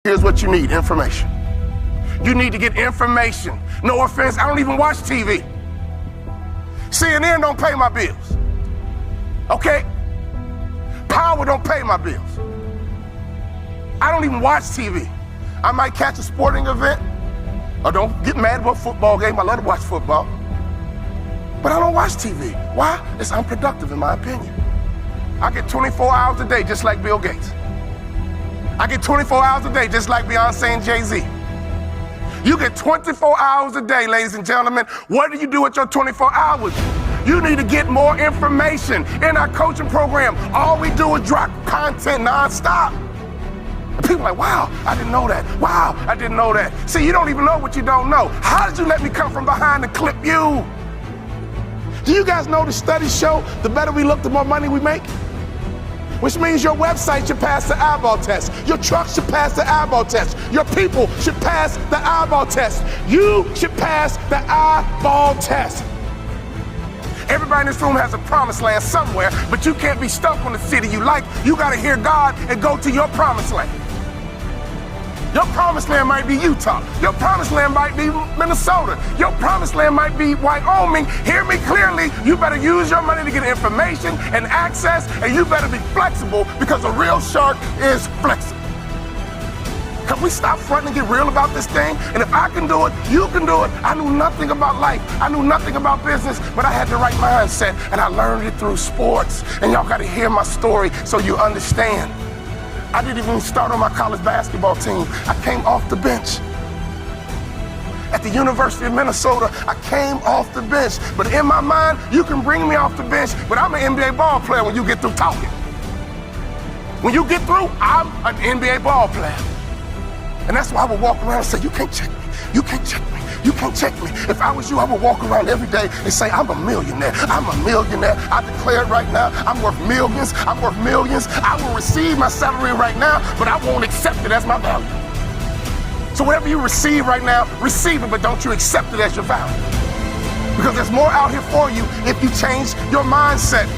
Here's what you need, information. You need to get information. No offense, I don't even watch TV. CNN don't pay my bills, okay? Power don't pay my bills. I don't even watch TV. I might catch a sporting event, or don't get mad about a football game. I love to watch football. But I don't watch TV. Why? It's unproductive in my opinion. I get 24 hours a day just like Bill Gates. I get 24 hours a day just like Beyonce and Jay-Z. You get 24 hours a day, ladies and gentlemen. What do you do with your 24 hours? You need to get more information. In our coaching program, all we do is drop content nonstop. And people are like, wow, I didn't know that. Wow, I didn't know that. See, you don't even know what you don't know. How did you let me come from behind and clip you? Do you guys know the studies show the better we look, the more money we make? Which means your website should pass the eyeball test. Your truck should pass the eyeball test. Your people should pass the eyeball test. You should pass the eyeball test. Everybody in this room has a promised land somewhere, but you can't be stuck on the city you like. You gotta hear God and go to your promised land. Your promised land might be Utah. Your promised land might be Minnesota. Your promised land might be Wyoming. Hear me clearly. You better use your money to get information and access, and you better be flexible because a real shark is flexible. Can we stop fronting and get real about this thing? And if I can do it, you can do it. I knew nothing about life. I knew nothing about business, but I had the right mindset, and I learned it through sports. And y'all got to hear my story so you understand. I didn't even start on my college basketball team. I came off the bench. At the University of Minnesota, I came off the bench. But in my mind, you can bring me off the bench, but I'm an NBA ball player when you get through talking. When you get through, I'm an NBA ball player. And that's why I would walk around and say, you can't check me. You can't check me. You can't check me. If I was you, I would walk around every day and say, I'm a millionaire. I'm a millionaire. I declare it right now. I'm worth millions. I'm worth millions. I will receive my salary right now, but I won't accept it as my value. So whatever you receive right now, receive it, but don't you accept it as your value. Because there's more out here for you if you change your mindset.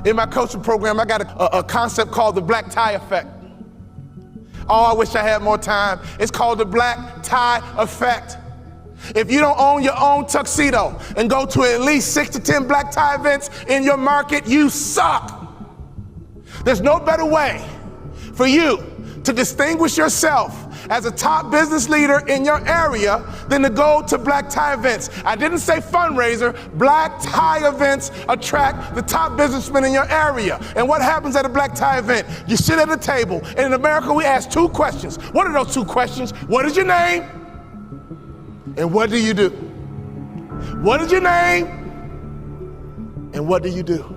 In my coaching program, I got a concept called the black tie effect. Oh, I wish I had more time. It's called the black tie effect. If you don't own your own tuxedo and go to at least 6 to 10 black tie events in your market, you suck. There's no better way for you to distinguish yourself as a top business leader in your area than to go to black tie events. I didn't say fundraiser. Black tie events attract the top businessmen in your area. And what happens at a black tie event? You sit at a table, and in America we ask 2 questions. What are those 2 questions? What is your name? And what do you do? What is your name? And what do you do?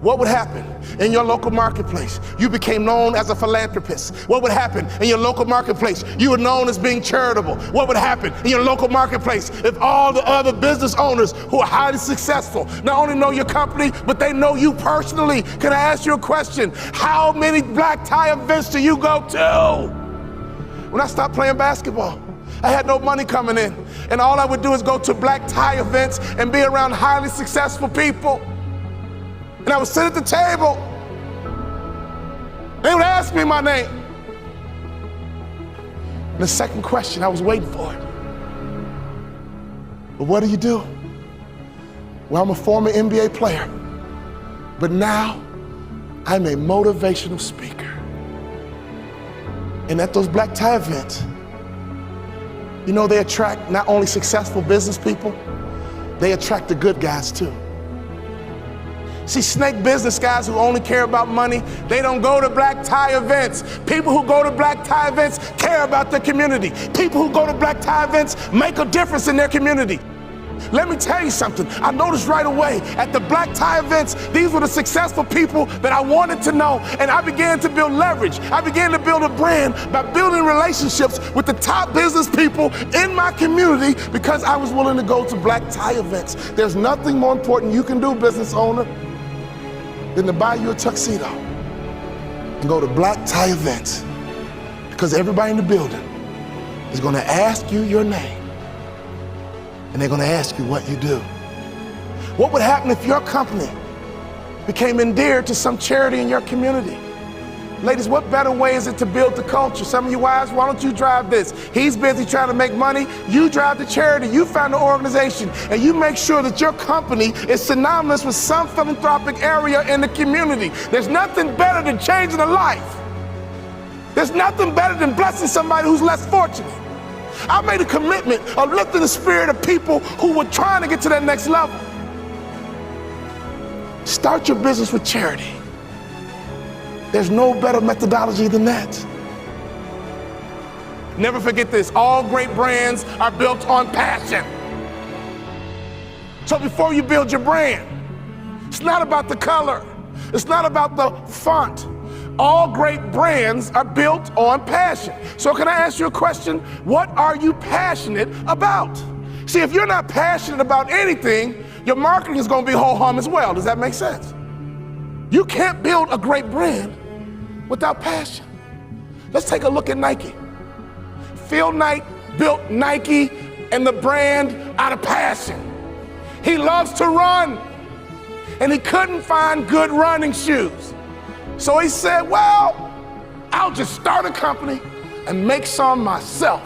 What would happen in your local marketplace? You became known as a philanthropist. What would happen in your local marketplace? You were known as being charitable. What would happen in your local marketplace if all the other business owners who are highly successful not only know your company, but they know you personally? Can I ask you a question? How many black tie events do you go to? When I stopped playing basketball, I had no money coming in, and all I would do is go to black tie events and be around highly successful people. And I would sit at the table. They would ask me my name. And the second question, I was waiting for it. But what do you do? Well, I'm a former NBA player, but now I'm a motivational speaker. And at those black tie events, you know, they attract not only successful business people, they attract the good guys too. See, snake business guys who only care about money, they don't go to black tie events. People who go to black tie events care about their community. People who go to black tie events make a difference in their community. Let me tell you something. I noticed right away at the black tie events, these were the successful people that I wanted to know, and I began to build leverage. I began to build a brand by building relationships with the top business people in my community because I was willing to go to black tie events. There's nothing more important you can do, business owner, than to buy you a tuxedo and go to black tie events, because everybody in the building is going to ask you your name, and they're going to ask you what you do. What would happen if your company became endeared to some charity in your community. Ladies, what better way is it to build the culture? Some of you wives, why don't you drive this? He's busy trying to make money. You drive the charity. You found an organization, and you make sure that your company is synonymous with some philanthropic area in the community. There's nothing better than changing a life. There's nothing better than blessing somebody who's less fortunate. I made a commitment of lifting the spirit of people who were trying to get to that next level. Start your business with charity. There's no better methodology than that. Never forget this, all great brands are built on passion. So before you build your brand, it's not about the color, it's not about the font. All great brands are built on passion. So can I ask you a question? What are you passionate about? See, if you're not passionate about anything, your marketing is going to be ho-hum as well. Does that make sense? You can't build a great brand without passion. Let's take a look at Nike. Phil Knight built Nike and the brand out of passion. He loves to run, and he couldn't find good running shoes. So he said, well, I'll just start a company and make some myself,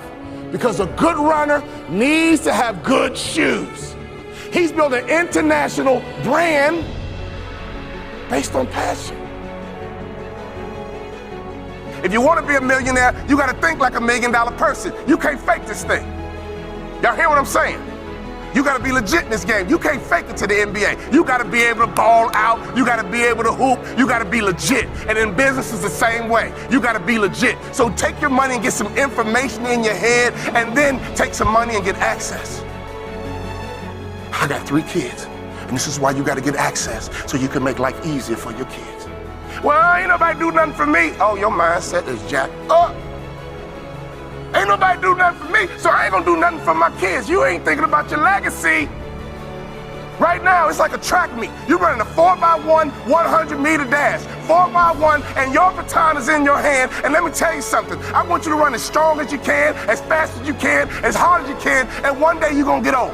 because a good runner needs to have good shoes. He's built an international brand based on passion. If you want to be a millionaire, you got to think like $1 million person. You can't fake this thing. Y'all hear what I'm saying? You got to be legit in this game. You can't fake it to the NBA. You got to be able to ball out. You got to be able to hoop. You got to be legit. And in business is the same way. You got to be legit. So take your money and get some information in your head, and then take some money and get access. I got 3 kids, and this is why you got to get access, so you can make life easier for your kids. Well, ain't nobody do nothing for me. Oh, your mindset is jacked up. Ain't nobody do nothing for me, so I ain't gonna do nothing for my kids. You ain't thinking about your legacy. Right now, it's like a track meet. You're running a 4x1, 100-meter dash. 4x1, and your baton is in your hand. And let me tell you something. I want you to run as strong as you can, as fast as you can, as hard as you can, and one day you're gonna get old.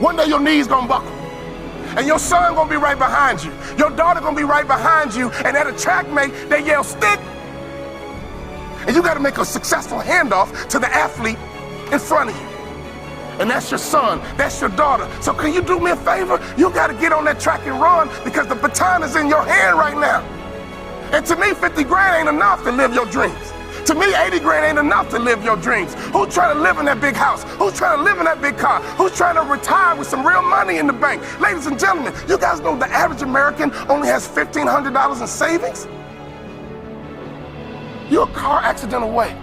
One day your knees gonna buckle. And your son gonna be right behind you. Your daughter gonna be right behind you. And at a track meet, they yell, stick. And you gotta make a successful handoff to the athlete in front of you. And that's your son, that's your daughter. So can you do me a favor? You gotta get on that track and run, because the baton is in your hand right now. And to me, 50 grand ain't enough to live your dreams. To me, 80 grand ain't enough to live your dreams. Who's trying to live in that big house? Who's trying to live in that big car? Who's trying to retire with some real money in the bank? Ladies and gentlemen, you guys know the average American only has $1,500 in savings? You're a car accident away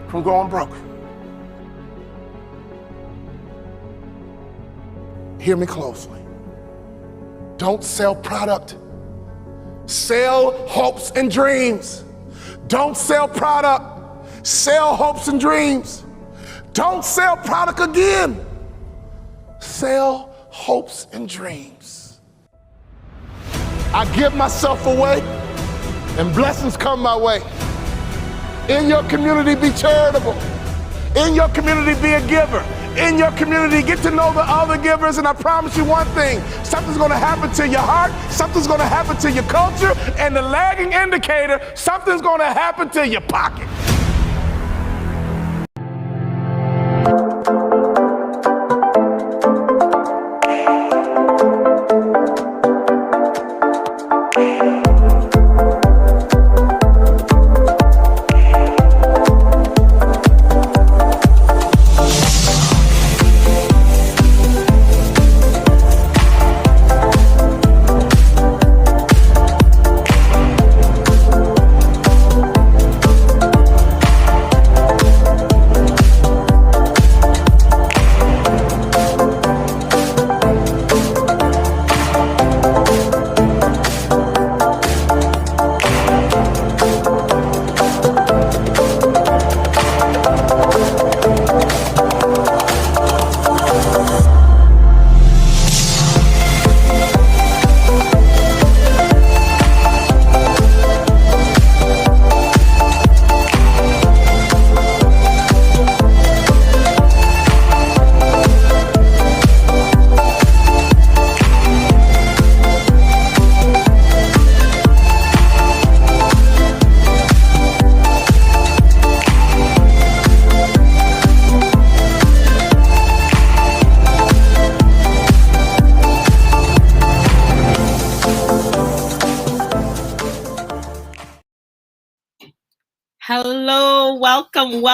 from going broke. Hear me closely. Don't sell product. Sell hopes and dreams. Don't sell product. Sell hopes and dreams. Don't sell product again. Sell hopes and dreams. I give myself away, and blessings come my way. In your community, be charitable. In your community, be a giver. In your community, get to know the other givers, and I promise you one thing, something's gonna happen to your heart, something's gonna happen to your culture, and the lagging indicator, something's gonna happen to your pocket. Hello, welcome,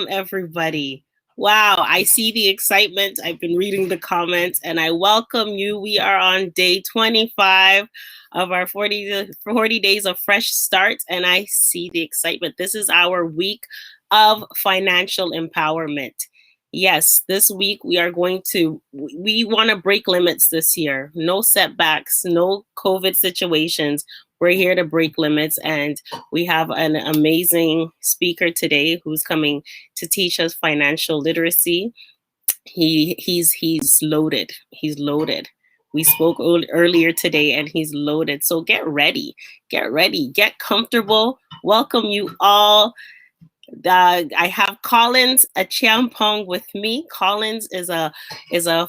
everybody. Wow, I see the excitement. I've been reading the comments and I welcome you. We are on day 25 of our 40 days of fresh start, and I see the excitement. This is our week of financial empowerment. Yes, this week we want to break limits this year. No setbacks, no COVID situations. We're here to break limits, and we have an amazing speaker today who's coming to teach us financial literacy. He's loaded. He's loaded. We spoke earlier today, and he's loaded. So get ready, get comfortable. Welcome you all. I have Collins Acheampon with me. Collins is a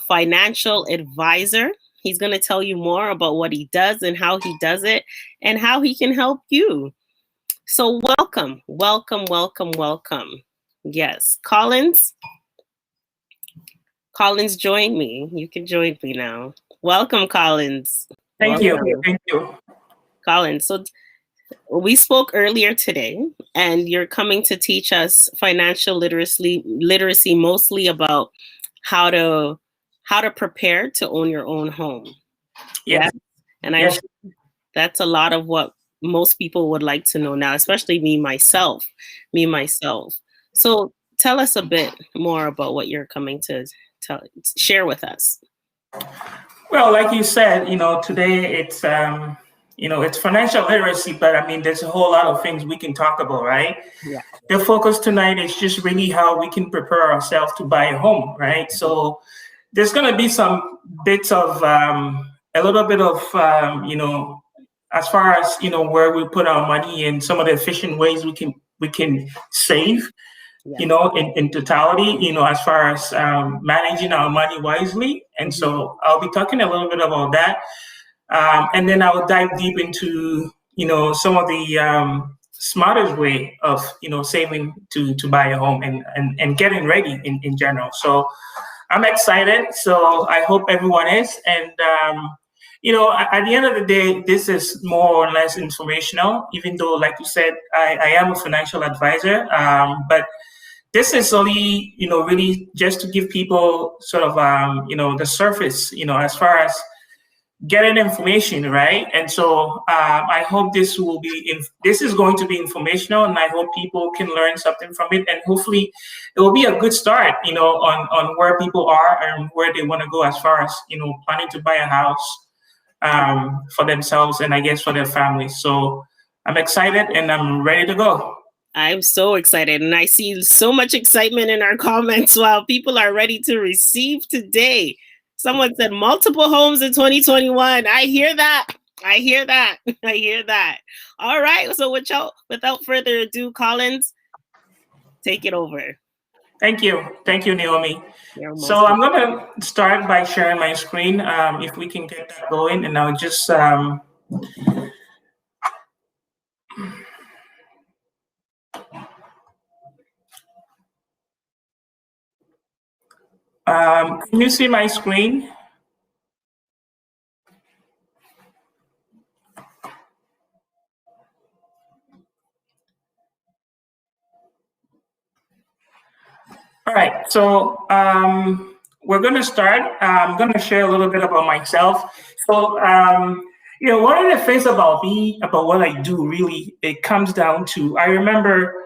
financial advisor. He's going to tell you more about what he does and how he does it and how he can help you. So welcome. Yes, Collins, join me. You can join me now. Welcome, Collins. Thank you. Collins. So we spoke earlier today, and you're coming to teach us financial literacy, mostly about how to prepare to own your own home. Yes. And I'm sure that's a lot of what most people would like to know now, especially me myself. So tell us a bit more about what you're coming to share with us. Well, like you said, today it's it's financial literacy, but I mean, there's a whole lot of things we can talk about, right? Yeah. The focus tonight is just really how we can prepare ourselves to buy a home, right? So there's going to be some bits of a little bit of as far as where we put our money and some of the efficient ways we can save. In totality, as far as managing our money wisely. And so I'll be talking a little bit about that. And then I'll dive deep into, some of the smartest way of, saving to buy a home and getting ready in general. So I'm excited. So I hope everyone is. And, at the end of the day, this is more or less informational, even though, like you said, I am a financial advisor. But this is only, really just to give people sort of, the surface, as far as getting information, right? And so I hope this is going to be informational, and I hope people can learn something from it, and hopefully it will be a good start, on where people are and where they want to go as far as, planning to buy a house for themselves and I guess for their families. So I'm excited and I'm ready to go. I'm so excited, and I see so much excitement in our comments. Wow, people are ready to receive today. Someone said multiple homes in 2021. I hear that. All right, so without further ado, Collins, take it over. Thank you, Naomi. So I'm going to start by sharing my screen, if we can get that going, and I'll just... can you see my screen? All right, so we're going to start. I'm going to share a little bit about myself. So, one of the things about me, about what I do, really, it comes down to, I remember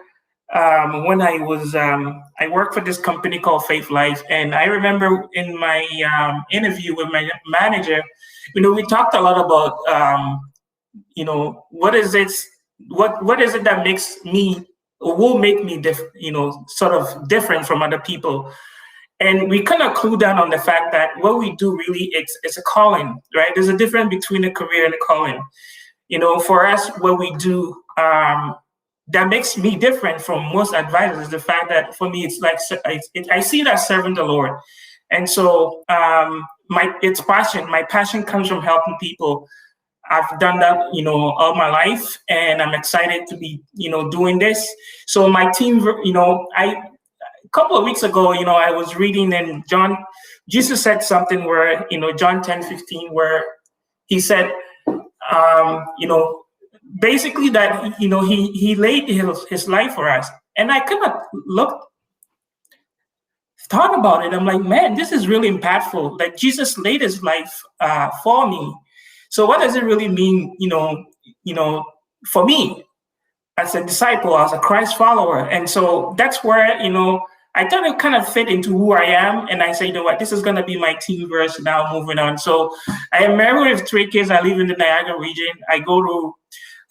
when I was, I worked for this company called Faith Life. And I remember in my interview with my manager, we talked a lot about, what is it that makes me, or will make me, sort of different from other people. And we kind of clue down on the fact that what we do really, it's a calling, right? There's a difference between a career and a calling. For us, what we do, that makes me different from most advisors, the fact that for me, it's like, I see it as serving the Lord. And so my passion comes from helping people. I've done that, all my life, and I'm excited to be, doing this. So my team, a couple of weeks ago, I was reading, and Jesus said something where, John 10:15, where he said, basically that, he laid his life for us. And I kind of thought about it. I'm like, man, this is really impactful. Like Jesus laid his life for me. So what does it really mean, for me as a disciple, as a Christ follower? And so that's where, I thought it kind of fit into who I am. And I say, you know what, this is going to be my team verse now, moving on. So I am married with 3 kids. I live in the Niagara region. I go to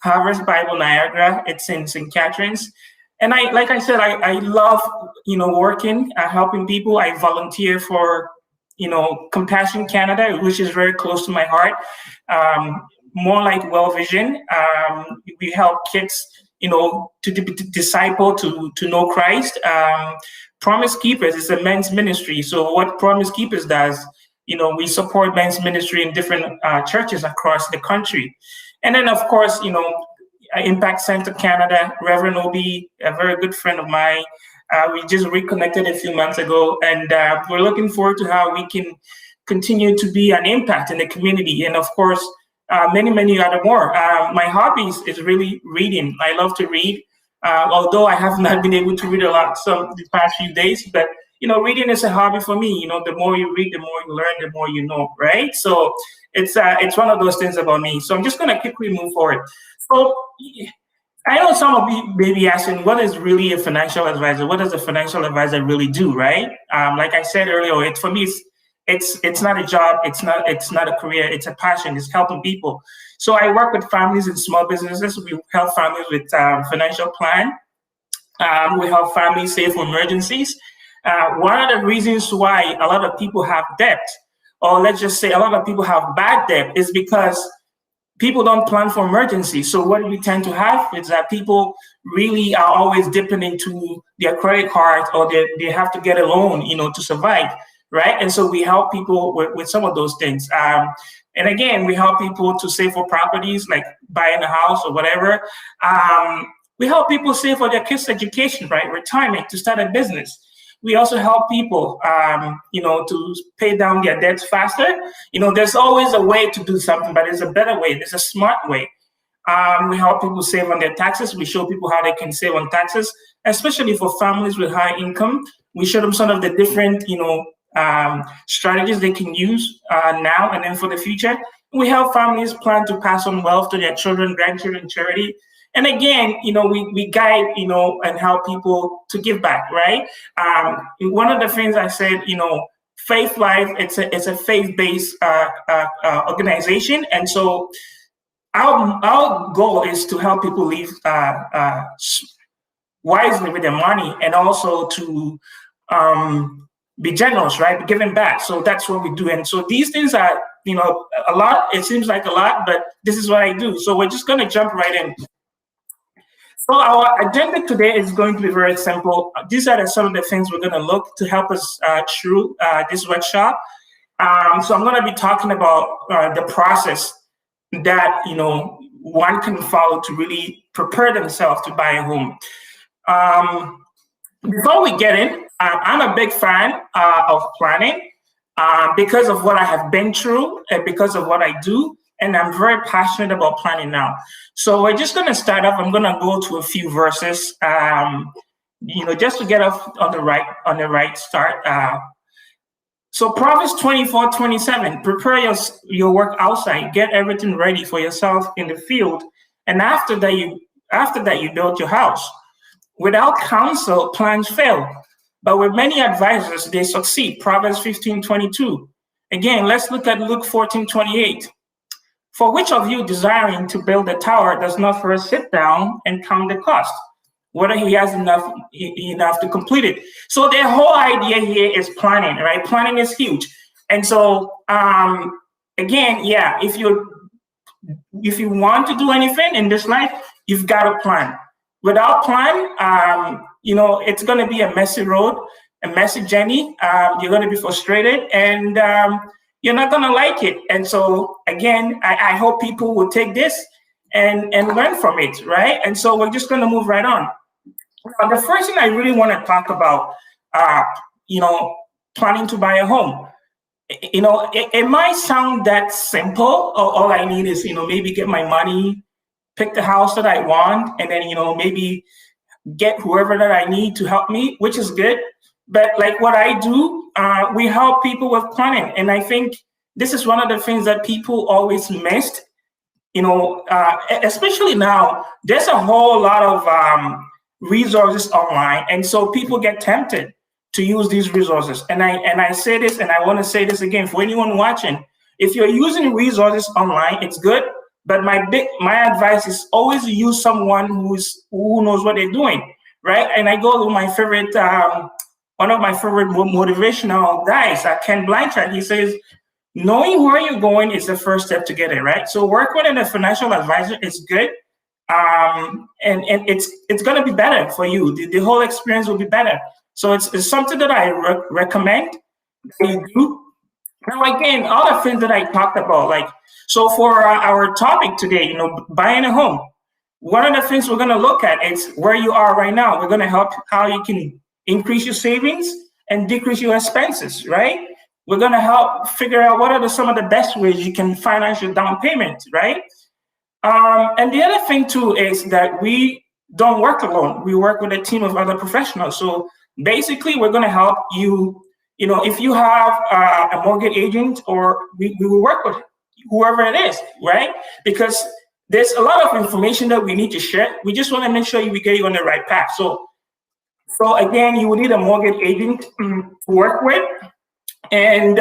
Harvest Bible Niagara. It's in St. Catharines. And like I said, I love, working, helping people. I volunteer for, Compassion Canada, which is very close to my heart. More like Well Vision. We help kids, to disciple, to know Christ. Promise Keepers is a men's ministry. So what Promise Keepers does, we support men's ministry in different churches across the country. And then, of course, Impact Center Canada, Reverend Obi, a very good friend of mine. We just reconnected a few months ago, and we're looking forward to how we can continue to be an impact in the community. And of course, many other more. My hobbies is really reading. I love to read, although I have not been able to read a lot the past few days. But reading is a hobby for me. The more you read, the more you learn, the more you know, right? So it's one of those things about me. So I'm just gonna quickly move forward. So I know some of you may be asking, what is really a financial advisor? What does a financial advisor really do, right? Like I said earlier, for me, it's not a job, it's not a career, it's a passion. It's helping people. So I work with families and small businesses. We help families with financial plan. We help families save for emergencies. One of the reasons why a lot of people have debt, or let's just say a lot of people have bad debt, is because people don't plan for emergencies. So what we tend to have is that people really are always dipping into their credit cards, or they have to get a loan, to survive, right? And so we help people with some of those things. And again, we help people to save for properties, like buying a house or whatever. We help people save for their kids' education, right? Retirement, to start a business. We also help people, to pay down their debts faster. There's always a way to do something, but there's a better way. There's a smart way. We help people save on their taxes. We show people how they can save on taxes, especially for families with high income. We show them some of the different, strategies they can use now and then for the future. We help families plan to pass on wealth to their children, grandchildren, charity. And again, we guide, and help people to give back, right? One of the things I said, Faith Life, it's a faith-based organization. And so our goal is to help people live wisely with their money, and also to be generous, right? Giving back. So that's what we do. And so these things are, a lot. It seems like a lot, but this is what I do. So we're just going to jump right in. So our agenda today is going to be very simple. These are some of the things we're going to look to help us through this workshop. So I'm going to be talking about the process that one can follow to really prepare themselves to buy a home. Before we get in, I'm a big fan of planning because of what I have been through and because of what I do. And I'm very passionate about planning now. So we're just going to start off. I'm going to go to a few verses, just to get off on the right start. So Proverbs 24:27, prepare your work outside, get everything ready for yourself in the field. And after that, you build your house. Without counsel, plans fail, but with many advisors, they succeed. Proverbs 15:22. Again, let's look at Luke 14:28. For which of you desiring to build a tower does not first sit down and count the cost, whether he has enough to complete it? So the whole idea here is planning, right? Planning is huge. And so, again, yeah, if you want to do anything in this life, you've got to plan. Without plan, it's going to be a messy road, a messy journey. You're going to be frustrated, and you're not going to like it. And so, again, I hope people will take this and learn from it, right? And so we're just going to move right on. The first thing I really want to talk about, planning to buy a home. It might sound that simple. All I need is, maybe get my money pick the house that I want, and then, maybe get whoever that I need to help me, which is good. But like what I do, we help people with planning. And I think this is one of the things that people always missed, especially now. There's a whole lot of resources online. And so people get tempted to use these resources. And I say this, and I want to say this again for anyone watching. If you're using resources online, it's good. But my advice is always use someone who knows what they're doing, right? And I go to my favorite, one of my favorite motivational guys, Ken Blanchard. He says, knowing where you're going is the first step to get it, right? So work with a financial advisor is good, and it's going to be better for you. The whole experience will be better. So it's something that I recommend that you do. Now, again, all the things that I talked about, like, so for our topic today, buying a home, one of the things we're going to look at is where you are right now. We're going to help how you can increase your savings and decrease your expenses, right? We're going to help figure out what are some of the best ways you can finance your down payment, right? And the other thing, too, is that we don't work alone. We work with a team of other professionals. So basically, we're going to help you. If you have a mortgage agent, or we will work with whoever it is, right? Because there's a lot of information that we need to share. We just want to make sure we get you on the right path. So again, you will need a mortgage agent to work with. And,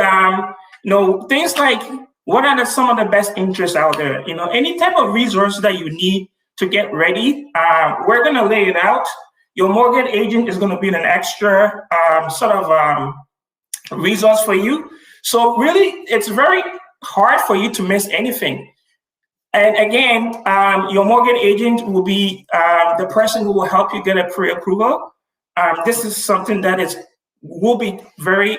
things like what are some of the best interests out there? Any type of resource that you need to get ready, we're going to lay it out. Your mortgage agent is going to be an extra resource for you. So really, it's very hard for you to miss anything. And again, your mortgage agent will be the person who will help you get a pre-approval. This is something that will be very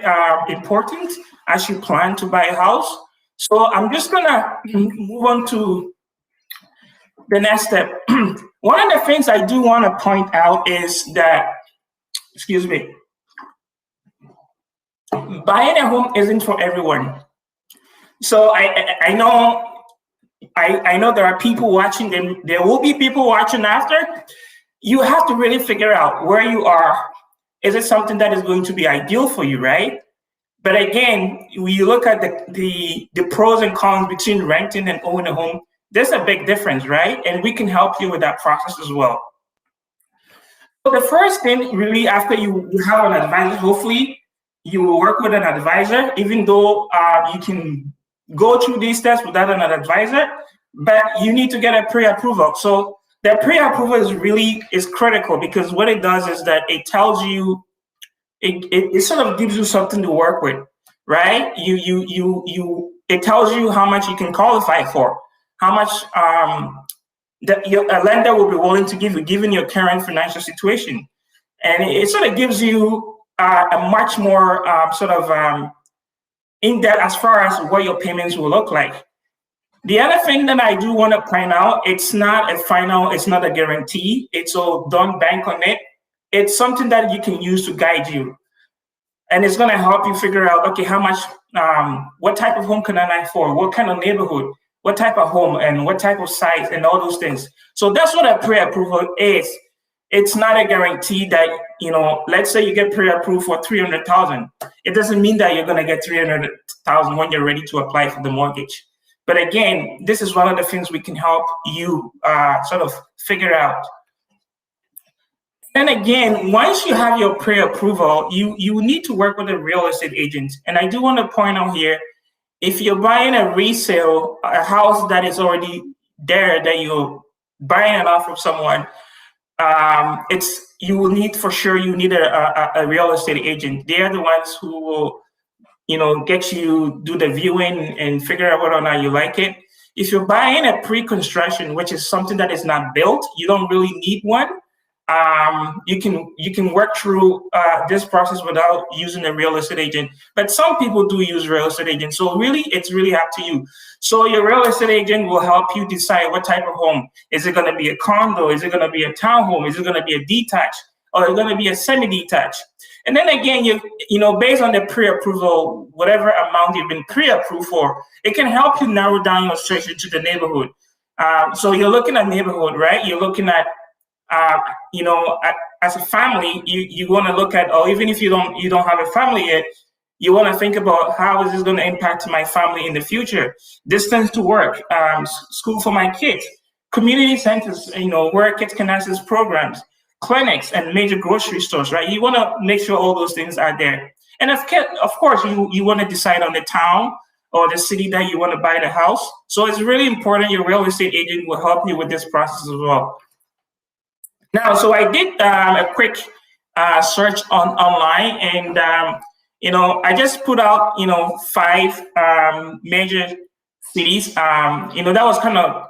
important as you plan to buy a house. So I'm just gonna move on to the next step. One of the things I do want to point out is that, buying a home isn't for everyone. So I know there are people watching, and there will be people watching after. You have to really figure out where you are. Is it something that is going to be ideal for you, right? But again, when you look at the pros and cons between renting and owning a home, there's a big difference, right? And we can help you with that process as well. So the first thing, really, after you have an advisor, hopefully you will work with an advisor, even though you can go through these steps without an advisor, but you need to get a pre-approval. So the pre-approval is critical, because what it does is that it tells you, it sort of gives you something to work with, right? It tells you how much you can qualify for, how much a lender will be willing to give you, given your current financial situation. And it sort of gives you a much more in depth as far as what your payments will look like. The other thing that I do want to point out, it's not a final, it's not a guarantee. So don't bank on it. It's something that you can use to guide you. And it's going to help you figure out, okay, how much, what type of home can I afford? What kind of neighborhood? What type of home and what type of size and all those things. So that's what a pre-approval is. It's not a guarantee that, let's say you get pre-approved for $300,000. It doesn't mean that you're going to get $300,000 when you're ready to apply for the mortgage. But again, this is one of the things we can help you sort of figure out. And again, once you have your pre-approval, you need to work with a real estate agent. And I do want to point out here, if you're buying a resale, a house that is already there, that you're buying it off of someone, you will need a real estate agent. They are the ones who will, get you do the viewing and figure out whether or not you like it. If you're buying a pre-construction, which is something that is not built, you don't really need one. You can work through this process without using a real estate agent. But some people do use real estate agents. So really, it's really up to you. So your real estate agent will help you decide what type of home. Is it going to be a condo? Is it going to be a townhome? Is it going to be a detached? Or is it going to be a semi-detached? And then again, based on the pre-approval, whatever amount you've been pre-approved for, it can help you narrow down your search into the neighborhood. So you're looking at neighborhood, right? You're looking at, as a family, you want to look at, or even if you don't have a family yet, you want to think about how is this going to impact my family in the future? Distance to work, school for my kids, community centers, where kids can access programs, clinics, and major grocery stores, right? You want to make sure all those things are there. And of course, you want to decide on the town or the city that you want to buy the house. So it's really important your real estate agent will help you with this process as well. Now, so I did a quick search online, and I just put out 5 major cities. That was kind of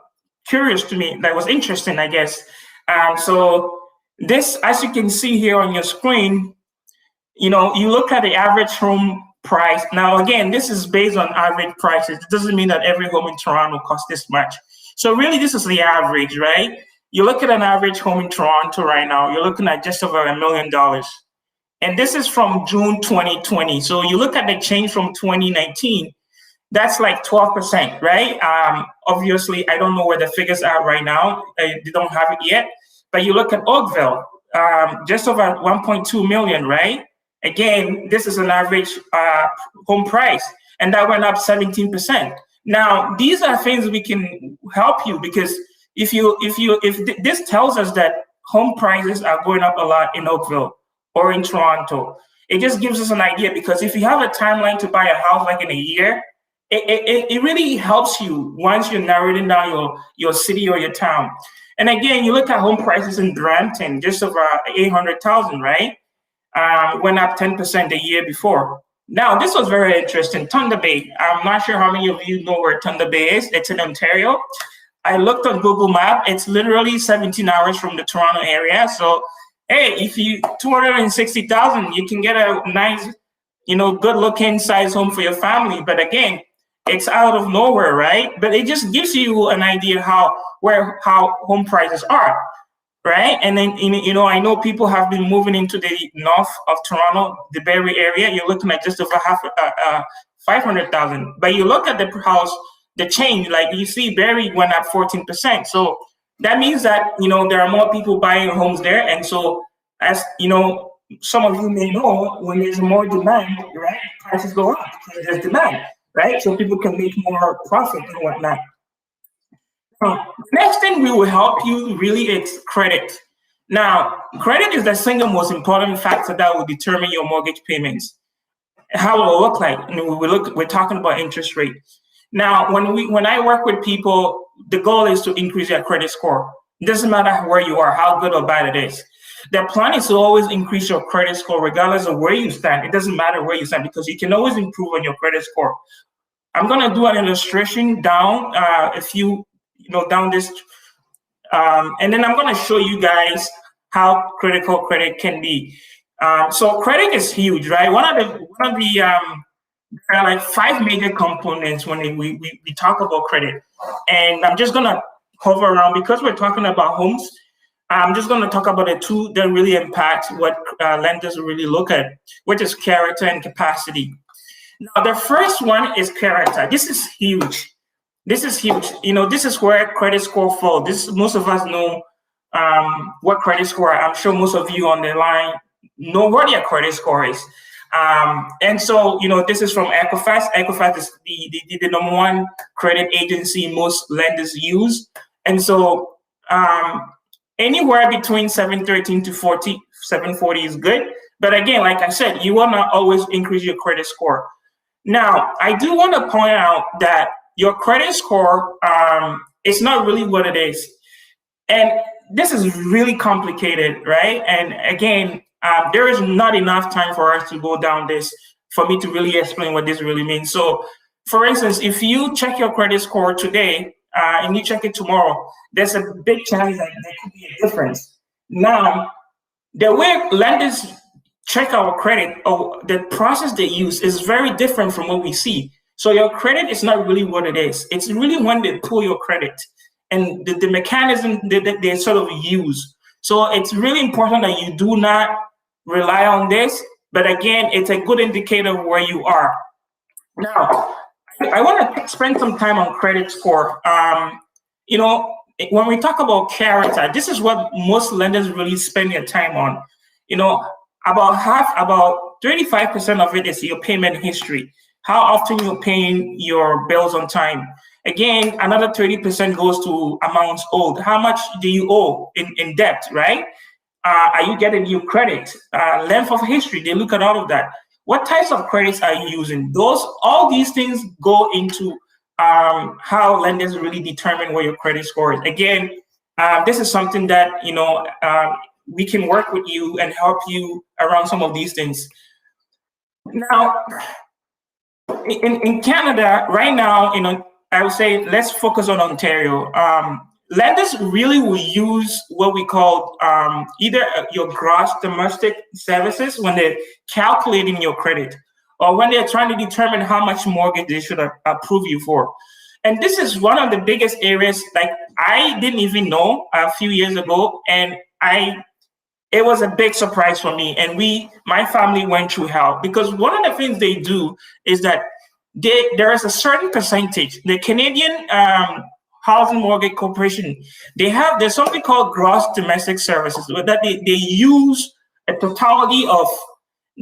curious to me. That was interesting, I guess. So this, as you can see here on your screen, you look at the average home price. Now, again, this is based on average prices. It doesn't mean that every home in Toronto costs this much. So really, this is the average, right? You look at an average home in Toronto right now, you're looking at just over $1 million. And this is from June 2020. So you look at the change from 2019, that's like 12%, right? Obviously, I don't know where the figures are right now. They don't have it yet. But you look at Oakville, just over 1.2 million, right? Again, this is an average home price, and that went up 17%. Now, these are things we can help you, because if this tells us that home prices are going up a lot in Oakville or in Toronto, it just gives us an idea, because if you have a timeline to buy a house like in a year, it really helps you once you're narrowing down your city or your town. And again, you look at home prices in Brampton, just over 800,000, right? Went up 10% the year before. Now, this was very interesting. Thunder Bay. I'm not sure how many of you know where Thunder Bay is. It's in Ontario. I looked on Google Map. It's literally 17 hours from the Toronto area. So, hey, if you 260,000, you can get a nice, good-looking size home for your family. But again, it's out of nowhere, right? But it just gives you an idea how home prices are, right? And then I know people have been moving into the north of Toronto, the Barrie area. You're looking at just over 500,000. But you look at the house, the change, like you see, Barrie went up 14%. So that means that there are more people buying homes there, and so as some of you may know, when there's more demand, right, prices go up because there's demand, right? So people can make more profit and whatnot. Now, next thing we will help you really is credit. Now, credit is the single most important factor that will determine your mortgage payments. How it will look like, we're talking about interest rate. Now, when I work with people, the goal is to increase their credit score. It doesn't matter where you are, how good or bad it is. The plan is to always increase your credit score regardless of where you stand. It doesn't matter where you stand, because you can always improve on your credit score. I'm going to do an illustration down down this, and then I'm going to show you guys how critical credit can be. So credit is huge, right? One of the there are like 5 major components when we talk about credit, and I'm just going to hover around because we're talking about homes. I'm just going to talk about the 2 that really impact what lenders really look at, which is character and capacity. Now, the first one is character. This is huge. This is huge. This is where credit score falls. Most of us know what credit score. I'm sure most of you on the line know what your credit score is. And so, this is from Equifax. Equifax is the number 1 credit agency most lenders use. And so, anywhere between 713 to 740 is good. But again, like I said, you want to always increase your credit score. Now, I do want to point out that your credit score is not really what it is. And this is really complicated, right? And again, there is not enough time for us to go down this for me to really explain what this really means. So, for instance, if you check your credit score today and you check it tomorrow, there's a big chance that there could be a difference. Now, the way lenders check our credit, or the process they use, is very different from what we see. So your credit is not really what it is. It's really when they pull your credit and the mechanism that they sort of use. So it's really important that you do not rely on this. But again, it's a good indicator of where you are. Now, I want to spend some time on credit score. when we talk about character, this is what most lenders really spend their time on. About 35% of it is your payment history. How often you're paying your bills on time. Again, another 30% goes to amounts owed. How much do you owe in debt, right? Are you getting new credit? Length of history, they look at all of that. What types of credits are you using? All these things go into how lenders really determine what your credit score is. Again, this is something that we can work with you and help you around some of these things. Now, in Canada right now, I would say let's focus on Ontario. Lenders really will use what we call either your gross domestic services when they're calculating your credit, or when they're trying to determine how much mortgage they should approve you for. And this is one of the biggest areas, like I didn't even know a few years ago, and it was a big surprise for me. And my family went through hell, because one of the things they do is that there is a certain percentage. The Canadian Housing Mortgage Corporation, there's something called gross domestic services, that they use a totality of,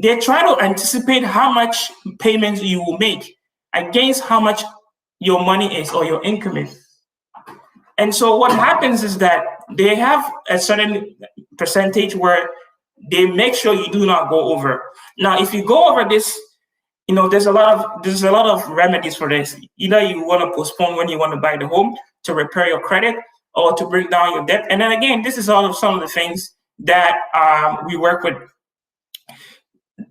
they try to anticipate how much payments you will make against how much your money is or your income is. And so what happens is that they have a certain percentage where they make sure you do not go over. Now, if you go over this, there's a lot of remedies for this. Either you want to postpone when you want to buy the home to repair your credit, or to bring down your debt. And then again, this is some of the things that we work with.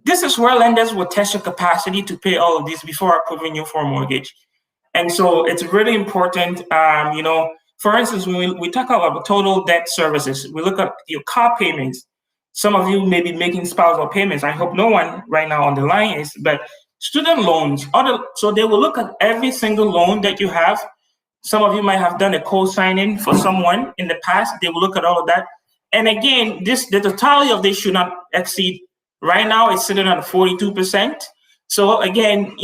This is where lenders will test your capacity to pay all of these before approving you for a mortgage. And so it's really important, for instance, when we talk about total debt services, we look at your car payments. Some of you may be making spousal payments. I hope no one right now on the line is, but student loans, so they will look at every single loan that you have. Some of you might have done a co-signing for someone in the past. They will look at all of that. And again, the totality of this should not exceed, right now it's sitting at 42%. So again,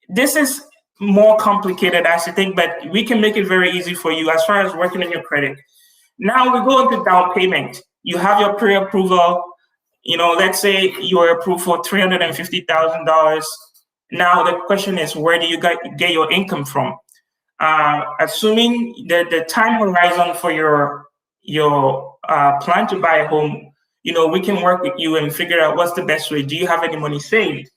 this is more complicated as you think, but we can make it very easy for you as far as working on your credit. Now we go into down payment. You have your pre-approval. Let's say you are approved for $350,000. Now the question is, where do you get your income from? Assuming that the time horizon for your plan to buy a home, we can work with you and figure out what's the best way. Do you have any money saved?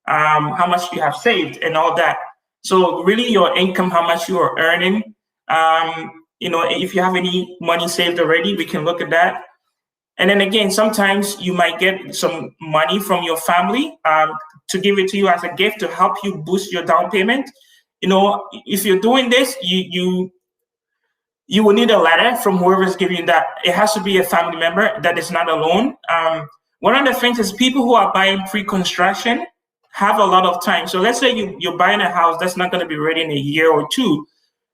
How much do you have saved, and all that? So really your income, how much you are earning. If you have any money saved already, we can look at that. And then again, sometimes you might get some money from your family to give it to you as a gift to help you boost your down payment. If you're doing this, you will need a letter from whoever's giving you that. It has to be a family member that is not alone. One of the things is people who are buying pre-construction have a lot of time. So let's say you're buying a house that's not going to be ready in a year or two.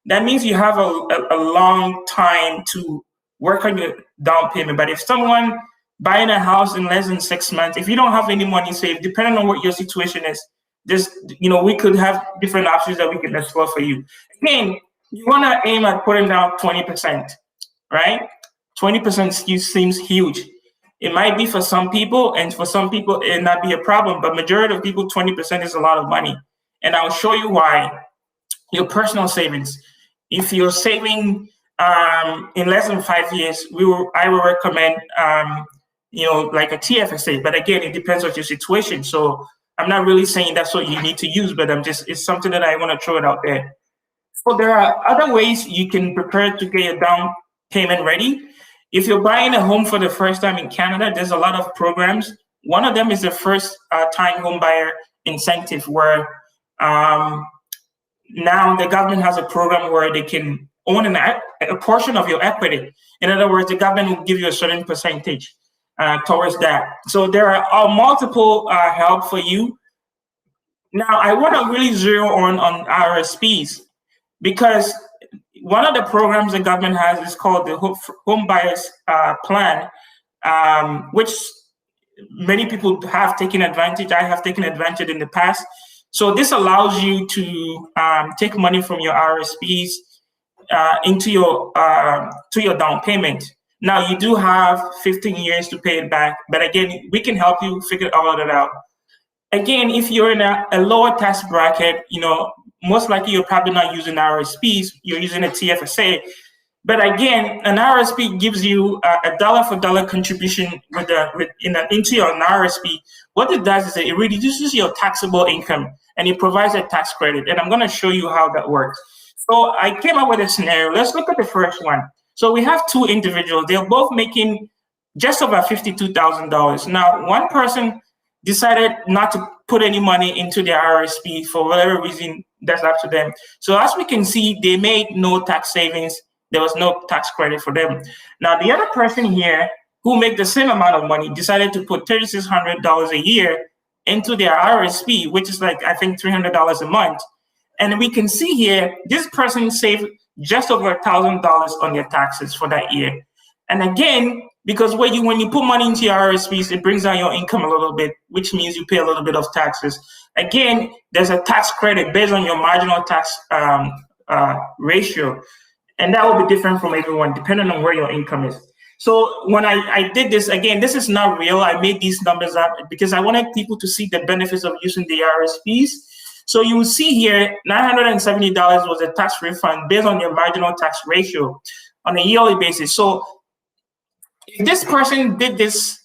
That means you have a long time to work on your down payment. But if someone buying a house in less than 6 months, if you don't have any money saved, depending on what your situation is, we could have different options that we can explore for you. Again, you want to aim at putting down 20%, right? 20% seems huge. It might be for some people, and for some people it not be a problem, but majority of people, 20% is a lot of money. And I'll show you why. Your personal savings. If you're saving in less than 5 years, I will recommend like a TFSA. But again, it depends on your situation. So I'm not really saying that's what you need to use, but it's something that I want to throw it out there. So there are other ways you can prepare to get your down payment ready. If you're buying a home for the first time in Canada, there's a lot of programs. One of them is the first time home buyer incentive, where now the government has a program where they can own a portion of your equity. In other words, the government will give you a certain percentage towards that. So there are multiple help for you. Now, I want to really zero on RSPs, because one of the programs the government has is called the Home Buyers Plan, which many people have taken advantage. I have taken advantage in the past. So this allows you to take money from your RSPs into your to your down payment. Now you do have 15 years to pay it back, but again, we can help you figure all of that out. Again, if you're in a lower tax bracket, most likely you're probably not using RSPs, you're using a TFSA. But again, an RSP gives you a dollar for dollar contribution into your RSP. What it does is it reduces your taxable income and it provides a tax credit. And I'm going to show you how that works. So I came up with a scenario. Let's look at the first one. So we have two individuals. They're both making just over $52,000. Now, one person decided not to put any money into their RSP for whatever reason. That's up to them. So as we can see, they made no tax savings. There was no tax credit for them. Now, the other person here who make the same amount of money decided to put $3,600 a year into their RSP, which is like, I think, $300 a month. And we can see here, this person saved just over $1,000 on their taxes for that year. And again, because when you put money into your RSPs, it brings down your income a little bit, which means you pay a little bit of taxes. Again, there's a tax credit based on your marginal tax ratio. And that will be different from everyone, depending on where your income is. So when I did this, again, this is not real. I made these numbers up because I wanted people to see the benefits of using the RSPs. So you will see here, $970 was a tax refund based on your marginal tax ratio on a yearly basis. So if this person did this,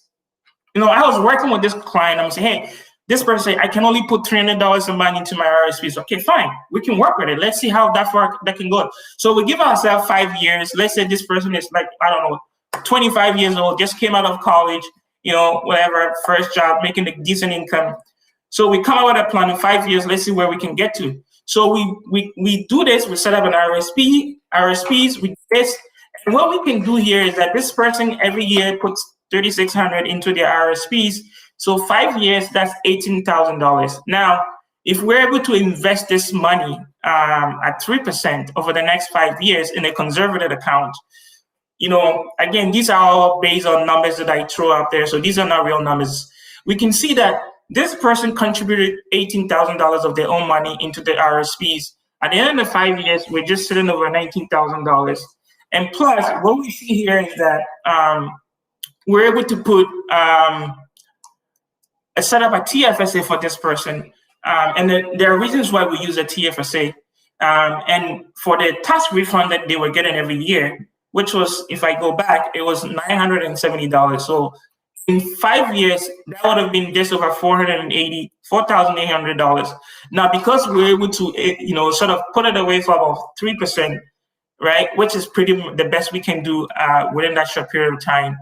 I was working with this client, I'm saying, hey, this person, I can only put $300 a month into my RSPs. Okay, fine. We can work with it. Let's see how that can go. So we give ourselves 5 years. Let's say this person is like, I don't know, 25 years old, just came out of college, whatever, first job, making a decent income. So we come out with a plan in 5 years. Let's see where we can get to. So we do this. We set up an RSPs, we do this. And what we can do here is that this person every year puts $3,600 into their RSPs. So 5 years, that's $18,000. Now, if we're able to invest this money at 3% over the next 5 years in a conservative account, again, these are all based on numbers that I throw out there. So these are not real numbers. We can see that this person contributed $18,000 of their own money into the RSPs. At the end of the 5 years, we're just sitting over $19,000. And plus, what we see here is that we're able to put set up a TFSA for this person. And there are reasons why we use a TFSA. And for the tax refund that they were getting every year, which was, if I go back, it was $970. So in 5 years, that would have been just over $4,800. Now, because we're able to, sort of put it away for about 3%, right, which is pretty the best we can do within that short period of time,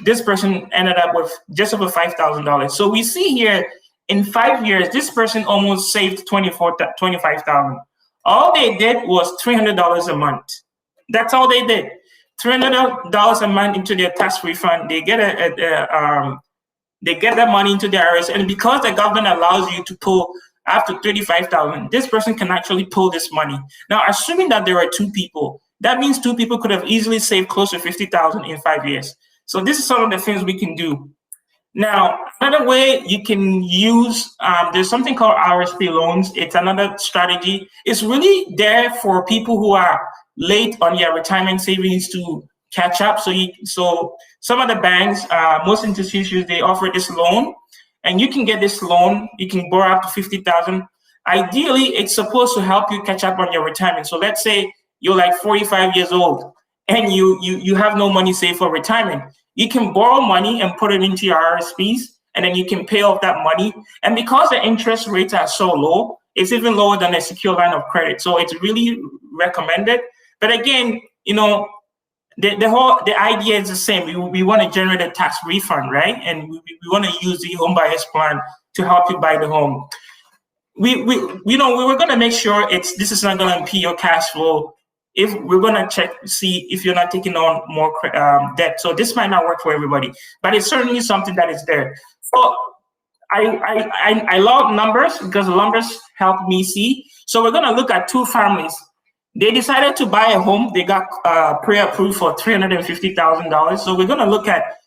this person ended up with just over $5,000. So we see here in 5 years, this person almost saved $25,000. All they did was $300 a month. That's all they did. $300 a month into their tax refund. They get that money into their IRS, and because the government allows you to pull up to $35,000, this person can actually pull this money. Now, assuming that there are two people, that means two people could have easily saved close to $50,000 in 5 years. So this is some of the things we can do. Now, another way you can use, there's something called RSP loans. It's another strategy. It's really there for people who are late on their retirement savings to catch up. So some of the banks, most institutions, they offer this loan, and you can get this loan. You can borrow up to $50,000. Ideally, it's supposed to help you catch up on your retirement. So let's say you're like 45 years old and you have no money saved for retirement. You can borrow money and put it into your RSPs, and then you can pay off that money. And because the interest rates are so low, it's even lower than a secure line of credit. So it's really recommended. But again, the idea is the same. We want to generate a tax refund, right? And we want to use the home buyer's plan to help you buy the home. We were going to make sure this is not going to impede your cash flow. If we're going to see if you're not taking on more debt. So this might not work for everybody, but it's certainly something that is there. So I love numbers because the numbers help me see. So we're going to look at two families. They decided to buy a home. They got pre-approved for $350,000. So we're going to look at,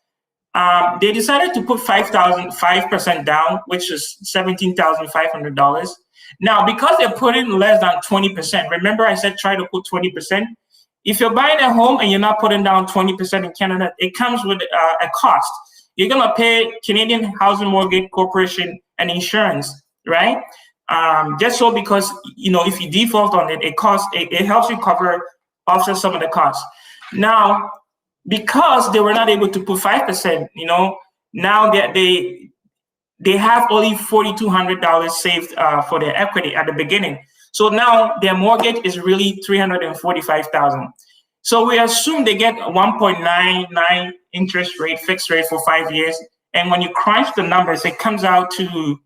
they decided to put 5% down, which is $17,500. Now, because they're putting less than 20%, remember I said try to put 20%. If you're buying a home and you're not putting down 20% in Canada, it comes with a cost. You're gonna pay Canadian Housing Mortgage Corporation and insurance, right? Just so because if you default on it, it helps you offset some of the costs. Now, because they were not able to put 5%, now they have only $4,200 saved for their equity at the beginning. So now their mortgage is really $345,000. So we assume they get 1.99 interest rate, fixed rate for 5 years. And when you crunch the numbers, it comes out to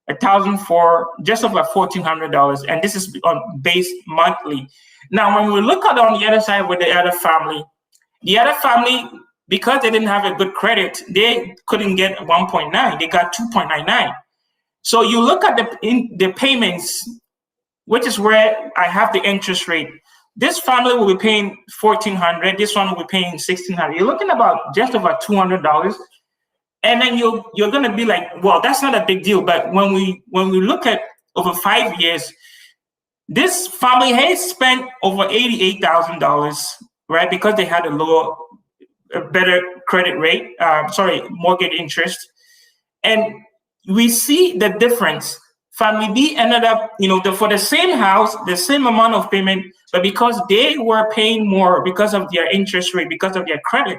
just over $1,400. And this is on base monthly. Now, when we look at on the other side with the other family, because they didn't have a good credit, they couldn't get 1.9. They got 2.99. So you look at the payments, which is where I have the interest rate. This family will be paying $1,400. This one will be paying $1,600. You're looking about just over $200. And then you're going to be like, well, that's not a big deal. But when we look at over 5 years, this family has spent over $88,000, right? Because they had a better credit rate, mortgage interest. And we see the difference. Family B ended up, for the same house, the same amount of payment, but because they were paying more because of their interest rate, because of their credit,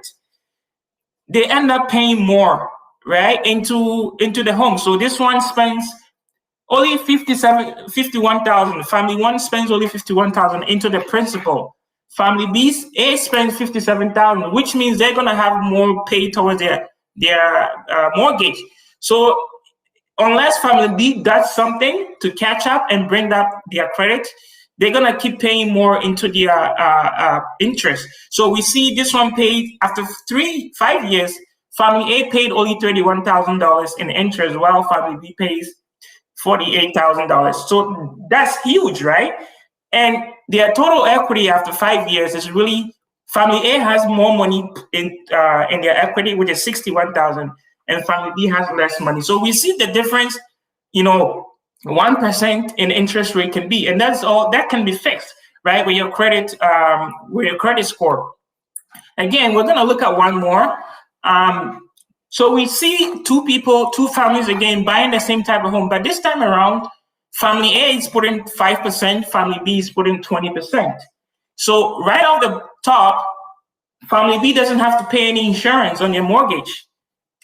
they end up paying more, right, into the home. So this one spends only $51,000. Family one spends only $51,000 into the principal. Family A spends $57,000, which means they're gonna have more paid towards their mortgage. So unless family B does something to catch up and bring up their credit, they're gonna keep paying more into their interest. So we see this one paid after 5 years. Family A paid only $31,000 in interest, while family B pays $48,000. So that's huge, right? And their total equity after 5 years is really, family A has more money in their equity, which is $61,000, and family B has less money. So we see the difference, 1% in interest rate can be, and that's all that can be fixed, right? With your credit score. Again, we're gonna look at one more. So we see two families again buying the same type of home, but this time around, family A is putting 5%, family B is putting 20%. So right off the top, family B doesn't have to pay any insurance on their mortgage.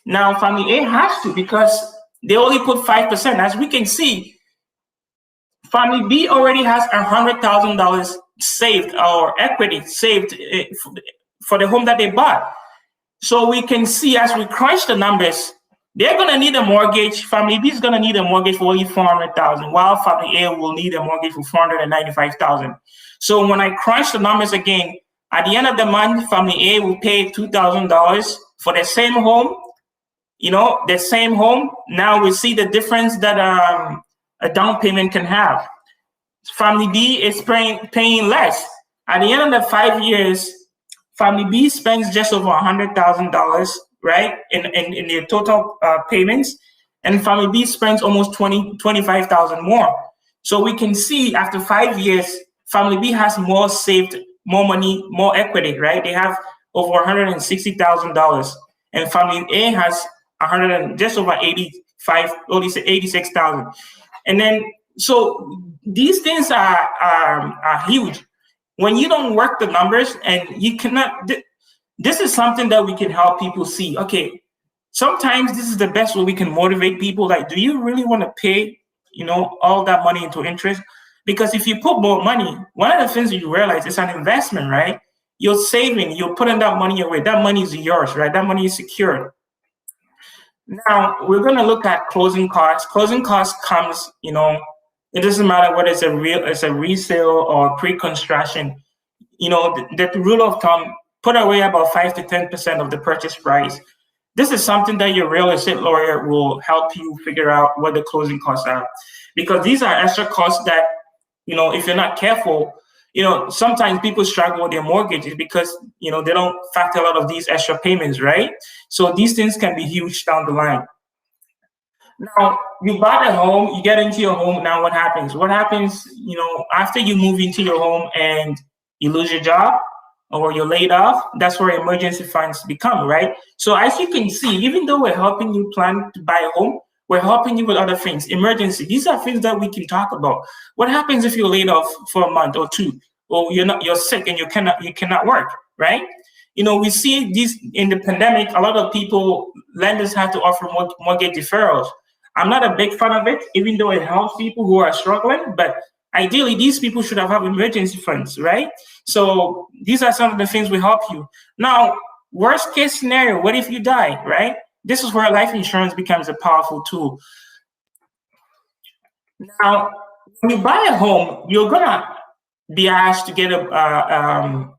Now family A has to, because they only put 5%. As we can see, family B already has $100,000 saved, or equity saved for the home that they bought. So we can see, as we crunch the numbers, they're gonna need a mortgage. Family B is gonna need a mortgage for only $400,000, while family A will need a mortgage for $495,000. So when I crunch the numbers again, at the end of the month, family A will pay $2,000 for the same home. The same home. Now we see the difference that a down payment can have. Family B is paying less. At the end of the 5 years, family B spends just over $100,000, right, in their total payments, and family B spends almost $25,000 more. So we can see after 5 years, family B has more saved, more money, more equity, right? They have over $160,000, and family A has just over 86,000. And then, so these things are huge. When you don't work the numbers, and you cannot, this is something that we can help people see. Okay, sometimes this is the best way we can motivate people. Like, do you really want to pay, all that money into interest? Because if you put more money, one of the things that you realize is an investment, right? You're saving, you're putting that money away. That money is yours, right? That money is secured. Now we're going to look at closing costs. Closing costs comes, it doesn't matter whether it's a resale or pre-construction. The rule of thumb, put away about 5 to 10% of the purchase price. This is something that your real estate lawyer will help you figure out what the closing costs are, because these are extra costs that, if you're not careful, sometimes people struggle with their mortgages because, they don't factor a lot of these extra payments, right? So these things can be huge down the line. Now you buy the home, you get into your home. Now what happens? What happens, after you move into your home and you lose your job or you're laid off, that's where emergency funds become, right? So as you can see, even though we're helping you plan to buy a home, we're helping you with other things. Emergency, these are things that we can talk about. What happens if you're laid off for a month or two, or you're sick and you cannot work, right? We see this in the pandemic. A lot of people, lenders have to offer mortgage deferrals. I'm not a big fan of it, even though it helps people who are struggling. But ideally, these people should have emergency funds, right? So these are some of the things we help you. Now, worst case scenario, what if you die, right? This is where life insurance becomes a powerful tool. Now, when you buy a home, you're gonna be asked to get an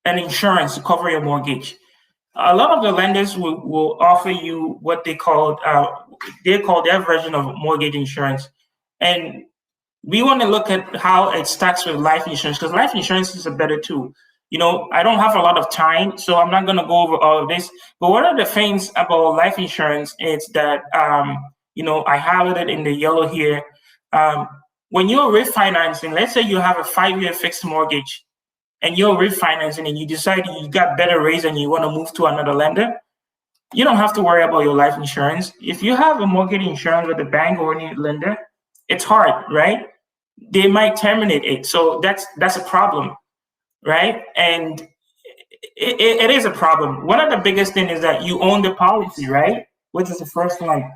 insurance to cover your mortgage. A lot of the lenders will offer you what they call their version of mortgage insurance, and we want to look at how it stacks with life insurance, because life insurance is a better tool. I don't have a lot of time, so I'm not going to go over all of this. But one of the things about life insurance is that, I highlighted in the yellow here. When you're refinancing, let's say you have a 5-year fixed mortgage and you're refinancing and you decide you got better rates and you want to move to another lender, you don't have to worry about your life insurance. If you have a mortgage insurance with a bank or any lender, it's hard, right? They might terminate it. So that's a problem, right? And it is a problem. One of the biggest things is that you own the policy, right? Which is the first one.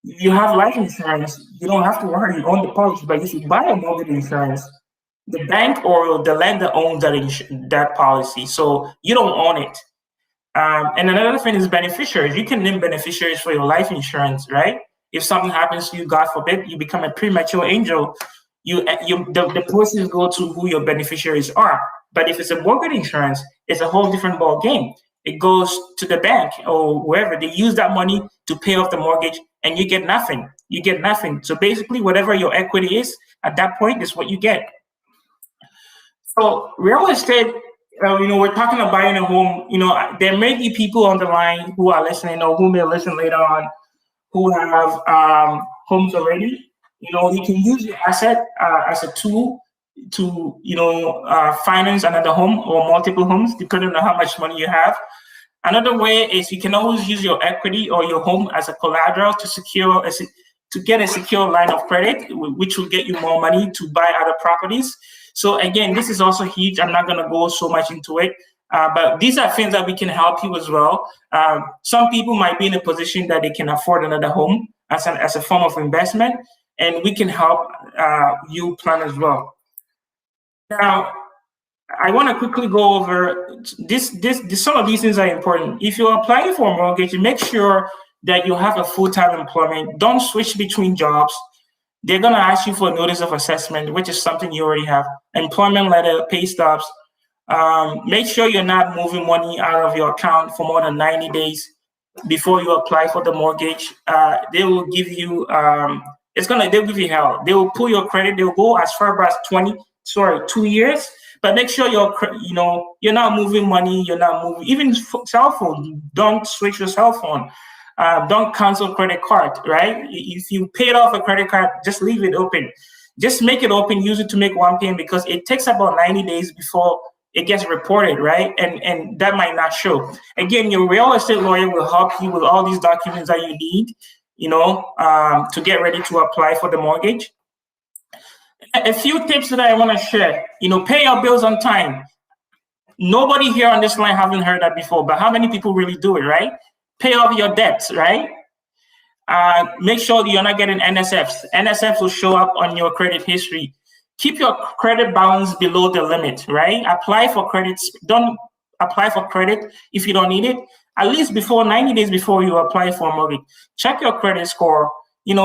You have life insurance, you don't have to worry, you own the policy. But if you buy a mortgage insurance, the bank or the lender owns that policy. So you don't own it. And another thing is beneficiaries. You can name beneficiaries for your life insurance, right? If something happens to you, God forbid, you become a premature angel, the proceeds go to who your beneficiaries are. But if it's a mortgage insurance, it's a whole different ball game. It goes to the bank or wherever. They use that money to pay off the mortgage, and you get nothing. You get nothing. So basically, whatever your equity is at that point is what you get. So real estate, we're talking about buying a home. There may be people on the line who are listening or who may listen later on who have homes already. You can use your asset as a tool to, finance another home or multiple homes, depending on how much money you have. Another way is you can always use your equity or your home as a collateral to get a secure line of credit, which will get you more money to buy other properties. So again, this is also huge. I'm not going to go so much into it, but these are things that we can help you as well. Some people might be in a position that they can afford another home as a form of investment, and we can help you plan as well. Now, I want to quickly go over this. Some of these things are important. If you're applying for a mortgage, make sure that you have a full-time employment. Don't switch between jobs. They're going to ask you for a notice of assessment, which is something you already have. Employment letter, pay stubs. Make sure you're not moving money out of your account for more than 90 days before you apply for the mortgage. They will give you, they'll give you hell. They will pull your credit. They'll go as far as 2 years. But make sure you're not moving money. You're not moving, even cell phone. Don't switch your cell phone. Don't cancel credit card, right? If you paid off a credit card, just leave it open. Just make it open, use it to make one payment, because it takes about 90 days before it gets reported, right? And that might not show. Again, your real estate lawyer will help you with all these documents that you need, to get ready to apply for the mortgage. A few tips that I want to share, pay your bills on time. Nobody here on this line haven't heard that before, but how many people really do it, right? Pay off your debts, right? Make sure that you're not getting NSFs. NSFs will show up on your credit history. Keep your credit balance below the limit, right? Apply for credits. Don't apply for credit if you don't need it. At least 90 days before you apply for a mortgage. Check your credit score.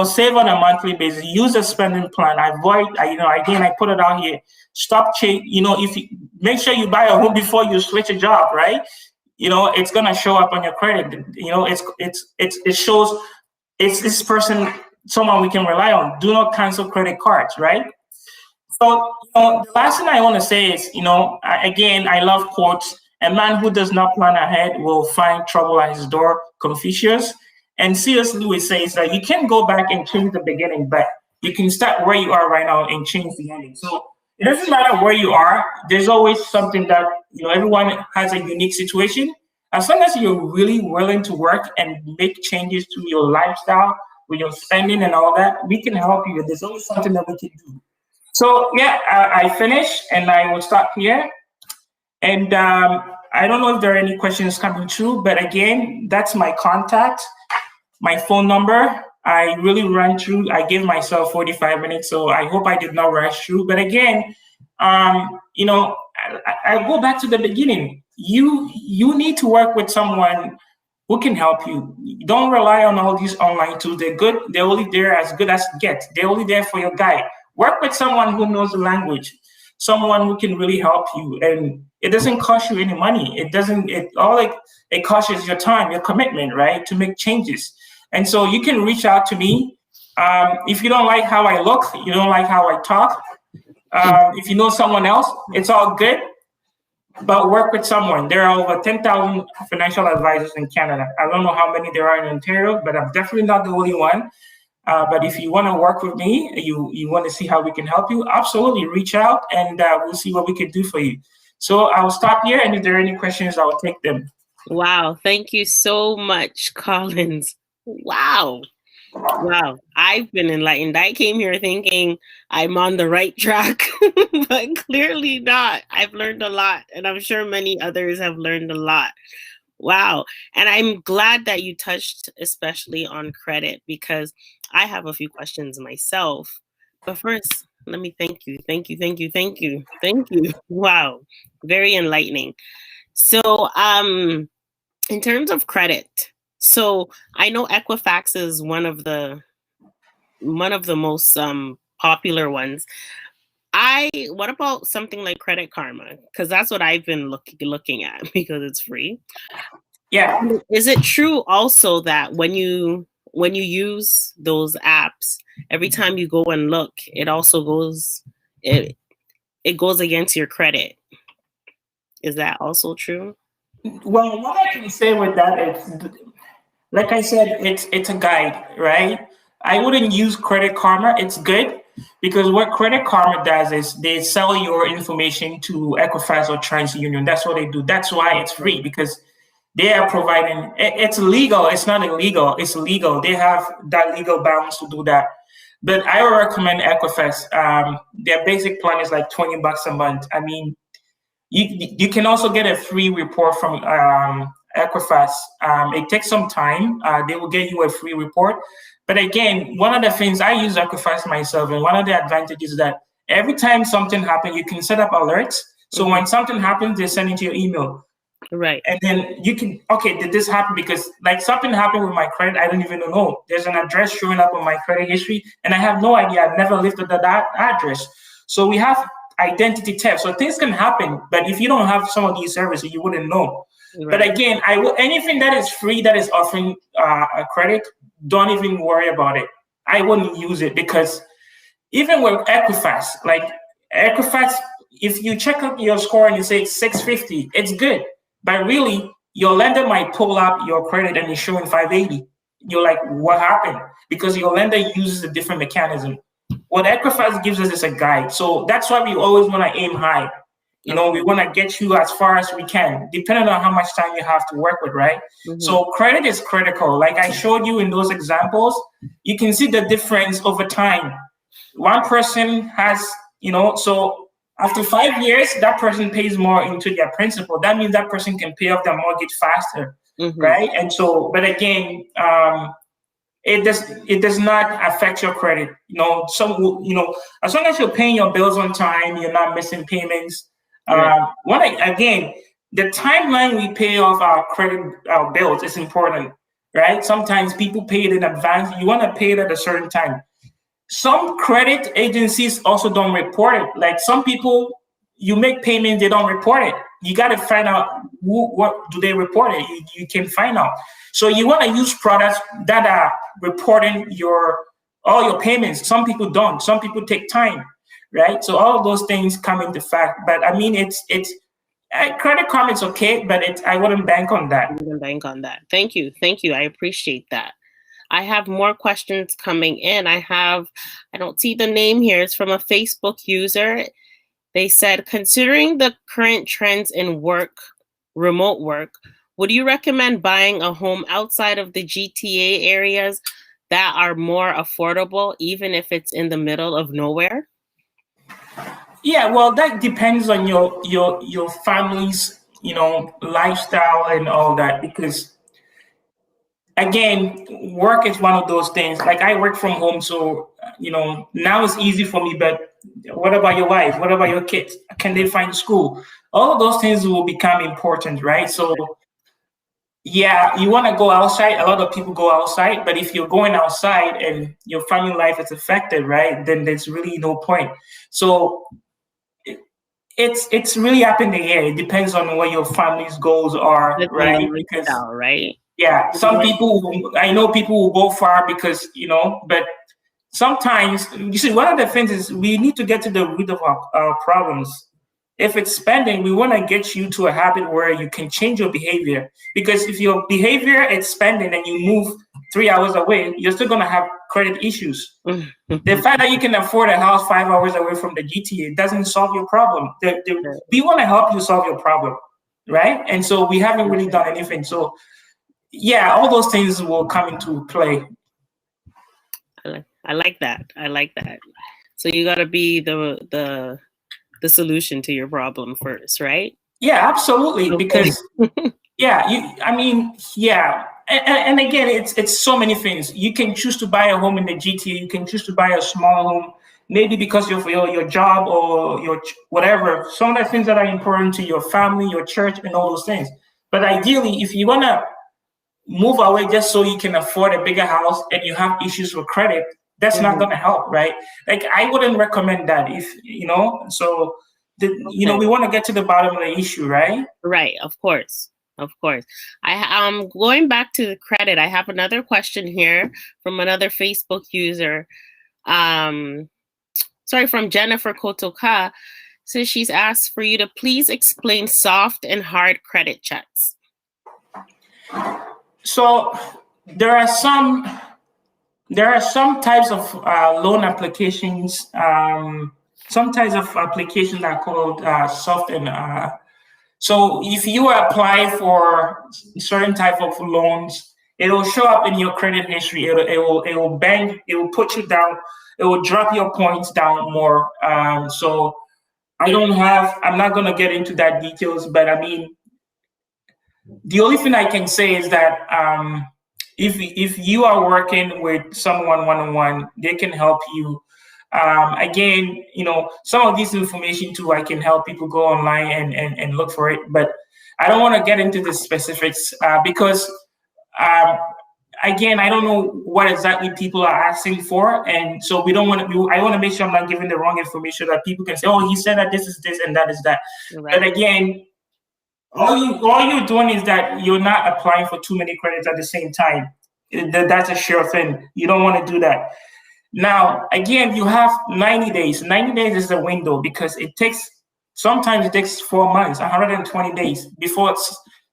Save on a monthly basis. Use a spending plan. Again, I put it out here. Stop if you make sure you buy a home before you switch a job, right? It's gonna show up on your credit. It shows it's this person, someone we can rely on. Do not cancel credit cards, right? So the last thing I want to say is, again, I love quotes. A man who does not plan ahead will find trouble at his door. Confucius. And C.S. Lewis says that you can't go back and change the beginning, but you can start where you are right now and change the ending. So it doesn't matter where you are. There's always something that, everyone has a unique situation. As long as you're really willing to work and make changes to your lifestyle, with your spending and all that, we can help you. There's always something that we can do. So yeah, I finished and I will stop here. And I don't know if there are any questions coming through, but again, that's my contact, my phone number. I really ran through. I gave myself 45 minutes, so I hope I did not rush through. But again, I go back to the beginning. You need to work with someone who can help you. Don't rely on all these online tools. They're good. They're only there as good as it gets. They're only there for your guide. Work with someone who knows the language, someone who can really help you. And it doesn't cost you any money. It costs is your time, your commitment, right, to make changes. And so you can reach out to me. If you don't like how I look, you don't like how I talk, if you know someone else, it's all good. But work with someone. There are over 10,000 financial advisors in Canada. I don't know how many there are in Ontario, but I'm definitely not the only one. But if you want to work with me, you want to see how we can help you, absolutely reach out and we'll see what we can do for you. So I'll stop here, and if there are any questions, I'll take them. Wow. Thank you so much, Collins. Wow. I've been enlightened. I came here thinking I'm on the right track, but clearly not. I've learned a lot, and I'm sure many others have learned a lot. Wow. And I'm glad that you touched especially on credit, because I have a few questions myself. But first, let me thank you. Thank you. Wow. Very enlightening. So, in terms of credit, so I know Equifax is one of the most popular ones. What about something like Credit Karma? Because that's what I've been looking at, because it's free. Yeah. Is it true also that when you use those apps, every time you go and look, it also goes against your credit? Is that also true? Well, what I can say with that is, like I said, it's a guide, right? I wouldn't use Credit Karma. It's good because what Credit Karma does is they sell your information to Equifax or TransUnion. That's what they do. That's why it's free, because they are providing. It's legal. It's not illegal. It's legal. They have that legal balance to do that. But I would recommend Equifax. Their basic plan is like $20 a month. I mean, you can also get a free report from Equifax. It takes some time. They will get you a free report. But again, one of the things, I use Equifax myself, and one of the advantages is that every time something happens, you can set up alerts. So when something happens, they send it to your email. Right. And then you can, okay, did this happen? Because like something happened with my credit, I don't even know. There's an address showing up on my credit history, and I have no idea. I've never lifted that address. So we have identity theft. So things can happen, but if you don't have some of these services, you wouldn't know. Right. But again, anything that is free, that is offering a credit, don't even worry about it. I wouldn't use it, because even with Equifax, if you check out your score and you say 650, it's good. But really, your lender might pull up your credit and it's showing 580. You're like, what happened? Because your lender uses a different mechanism. What Equifax gives us is a guide. So that's why we always want to aim high. We want to get you as far as we can, depending on how much time you have to work with, right? Mm-hmm. So credit is critical. Like I showed you in those examples, you can see the difference over time. One person has, so after 5 years, that person pays more into their principal. That means that person can pay off their mortgage faster, right? And so, but again, it does not affect your credit. As long as you're paying your bills on time, you're not missing payments. Again, the timeline we pay off our bills is important, right? Sometimes people pay it in advance. You want to pay it at a certain time. Some credit agencies also don't report it. Like some people, you make payments, they don't report it. You got to find out what do they report it. You can find out. So you want to use products that are reporting all your payments. Some people don't. Some people take time, right? So all of those things come into fact. But I mean, it's Credit Karma is okay, but I wouldn't bank on that. I wouldn't bank on that. Thank you. I appreciate that. I have more questions coming in. I don't see the name here. It's from a Facebook user. They said, considering the current trends in remote work, would you recommend buying a home outside of the GTA areas that are more affordable, even if it's in the middle of nowhere? Yeah, well, that depends on your family's, lifestyle and all that. Because again, work is one of those things. Like I work from home, so now it's easy for me. But what about your wife? What about your kids? Can they find school? All of those things will become important, right? So yeah, you want to go outside. A lot of people go outside, but if you're going outside and your family life is affected, right, then there's really no point. So it's really up in the air. It depends on what your family's goals are, Depends on right? the Because lifestyle, right? yeah, some people, I know people will go far because but sometimes you see one of the things is we need to get to the root of our problems. If it's spending, we want to get you to a habit where you can change your behavior. Because if your behavior is spending and you move 3 hours away, you're still going to have credit issues. The fact that you can afford a house 5 hours away from the GTA doesn't solve your problem. We want to help you solve your problem, right? And so we haven't really done anything. So yeah, all those things will come into play. I like that. I like that. So you got to be the solution to your problem first, right? Yeah, absolutely. Okay. Because and again, it's so many things. You can choose to buy a home in the GTA. You can choose to buy a small home, maybe because of your job or your whatever. Some of the things that are important to your family, your church, and all those things. But ideally, if you wanna move away just so you can afford a bigger house and you have issues with credit, that's not going to help, right? Like I wouldn't recommend that if so we want to get to the bottom of the issue, right? Right, of course. Of course. Going back to the credit, I have another question here from another Facebook user. From Jennifer Kotoka. So she's asked for you to please explain soft and hard credit checks. So there are some types of loan applications. Some types of applications are called soft and so if you apply for certain type of loans, it will show up in your credit history. It will put you down. It will drop your points down more. So I'm not gonna get into that details, but I mean, the only thing I can say is that if you are working with someone one-on-one, they can help you. Again, some of this information too, I can help people go online and look for it. But I don't want to get into the specifics because, again, I don't know what exactly people are asking for. And so we don't want to I want to make sure I'm not giving the wrong information that people can say, oh, he said that this is this and that is that. Right. But again, all you're doing is that you're not applying for too many credits at the same time. That's a sure thing. You don't want to do that. Now, again, you have 90 days. 90 days is the window because sometimes it takes 4 months, 120 days before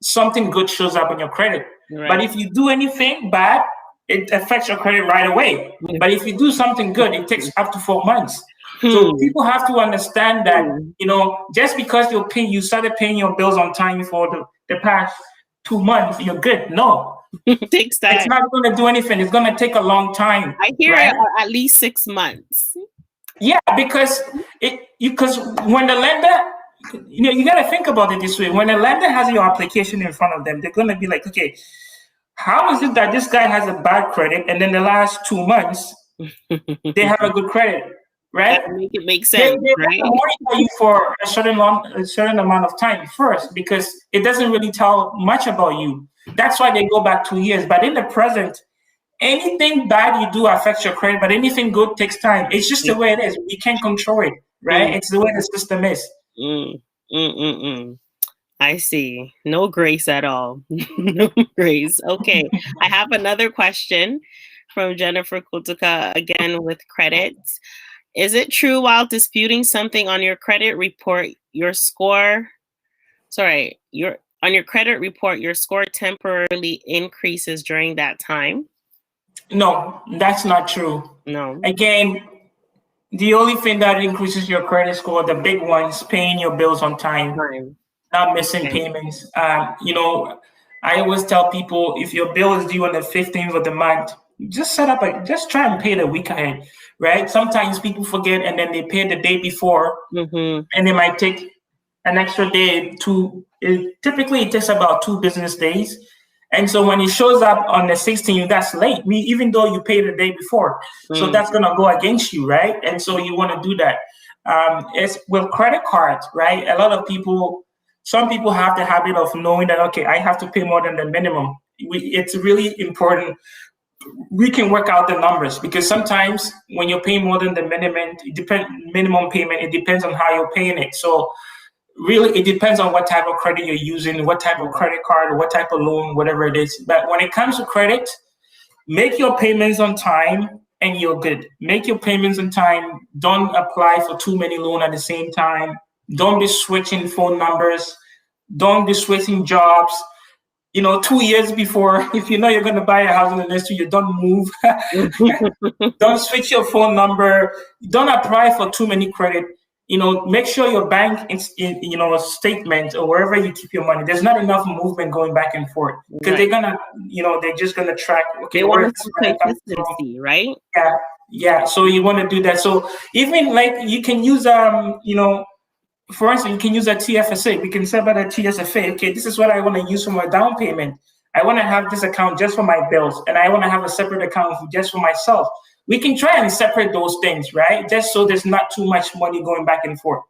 something good shows up on your credit. Right. But if you do anything bad, it affects your credit right away. But if you do something good, it takes up to 4 months. So people have to understand that, just because you started paying your bills on time for the past 2 months, you're good. No. It takes time. It's not going to do anything. It's going to take a long time. I hear it at least 6 months. Yeah, because when the lender, you got to think about it this way. When a lender has your application in front of them, they're going to be like, okay, how is it that this guy has a bad credit and then the last 2 months they have a good credit, right? That make it make sense, they right? monitor you for a certain amount of time first because it doesn't really tell much about you. That's why they go back 2 years. But in the present, anything bad you do affects your credit, but anything good takes time. It's just the way it is. We can't control it, right? It's the way the system is. I see. No grace at all. No grace. Okay. I have another question from Jennifer Kutuka, again with credits. Is it true while disputing something on your credit report, your score temporarily increases during that time? No, that's not true. No. Again, the only thing that increases your credit score, the big ones, paying your bills on time, Time. not missing Okay. payments. I always tell people, if your bill is due on the 15th of the month, just just try and pay it a week ahead, right? Sometimes people forget and then they pay the day before, Mm-hmm. and they might take an extra day typically it takes about 2 business days. And so when it shows up on the 16th, that's late, even though you paid the day before. So Mm. that's going to go against you, right? And so you want to do that. It's with credit cards, right? Some people have the habit of knowing that, okay, I have to pay more than the minimum. It's really important. We can work out the numbers because sometimes when you're paying more than the minimum payment, it depends on how you're paying it. So really, it depends on what type of credit you're using, what type of credit card, or what type of loan, whatever it is. But when it comes to credit, make your payments on time and you're good. Make your payments on time. Don't apply for too many loans at the same time. Don't be switching phone numbers. Don't be switching jobs. 2 years before, if you know you're going to buy a house in the next 2 years, don't move. Don't switch your phone number. Don't apply for too many credit. Make sure your bank a statement or wherever you keep your money, there's not enough movement going back and forth because Right. they're just gonna track. Okay, They want where to this see money comes from. consistency, right? Yeah. So you want to do that. So even like you can use for instance, you can use a TFSA. We can set up a TFSA. Okay, this is what I want to use for my down payment. I want to have this account just for my bills, and I want to have a separate account just for myself. We can try and separate those things, right? Just so there's not too much money going back and forth.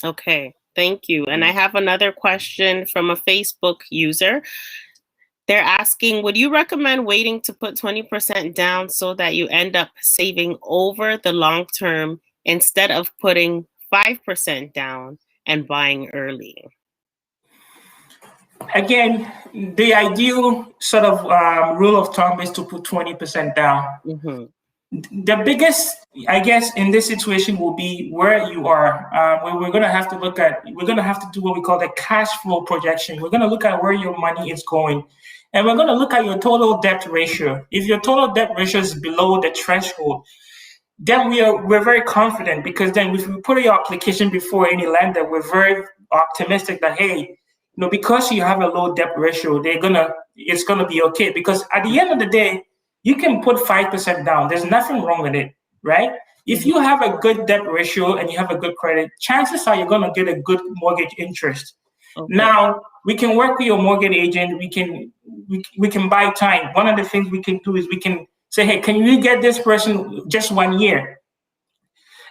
Okay, thank you. And I have another question from a Facebook user. They're asking, would you recommend waiting to put 20% down so that you end up saving over the long term instead of putting 5% down and buying early? Again, the ideal sort of rule of thumb is to put 20% down. Mm-hmm. The biggest, I guess, in this situation will be where you are. We're going to have to do what we call the cash flow projection. We're going to look at where your money is going. And we're going to look at your total debt ratio. If your total debt ratio is below the threshold, then we're very confident because then if we put your application before any lender, we're very optimistic that, hey, because you have a low debt ratio, it's gonna be okay. Because at the end of the day, you can put 5% down. There's nothing wrong with it, right? If you have a good debt ratio and you have a good credit, chances are you're gonna get a good mortgage interest. Okay. Now we can work with your mortgage agent. We can buy time. One of the things we can do is we can say, hey, can you get this person just 1 year?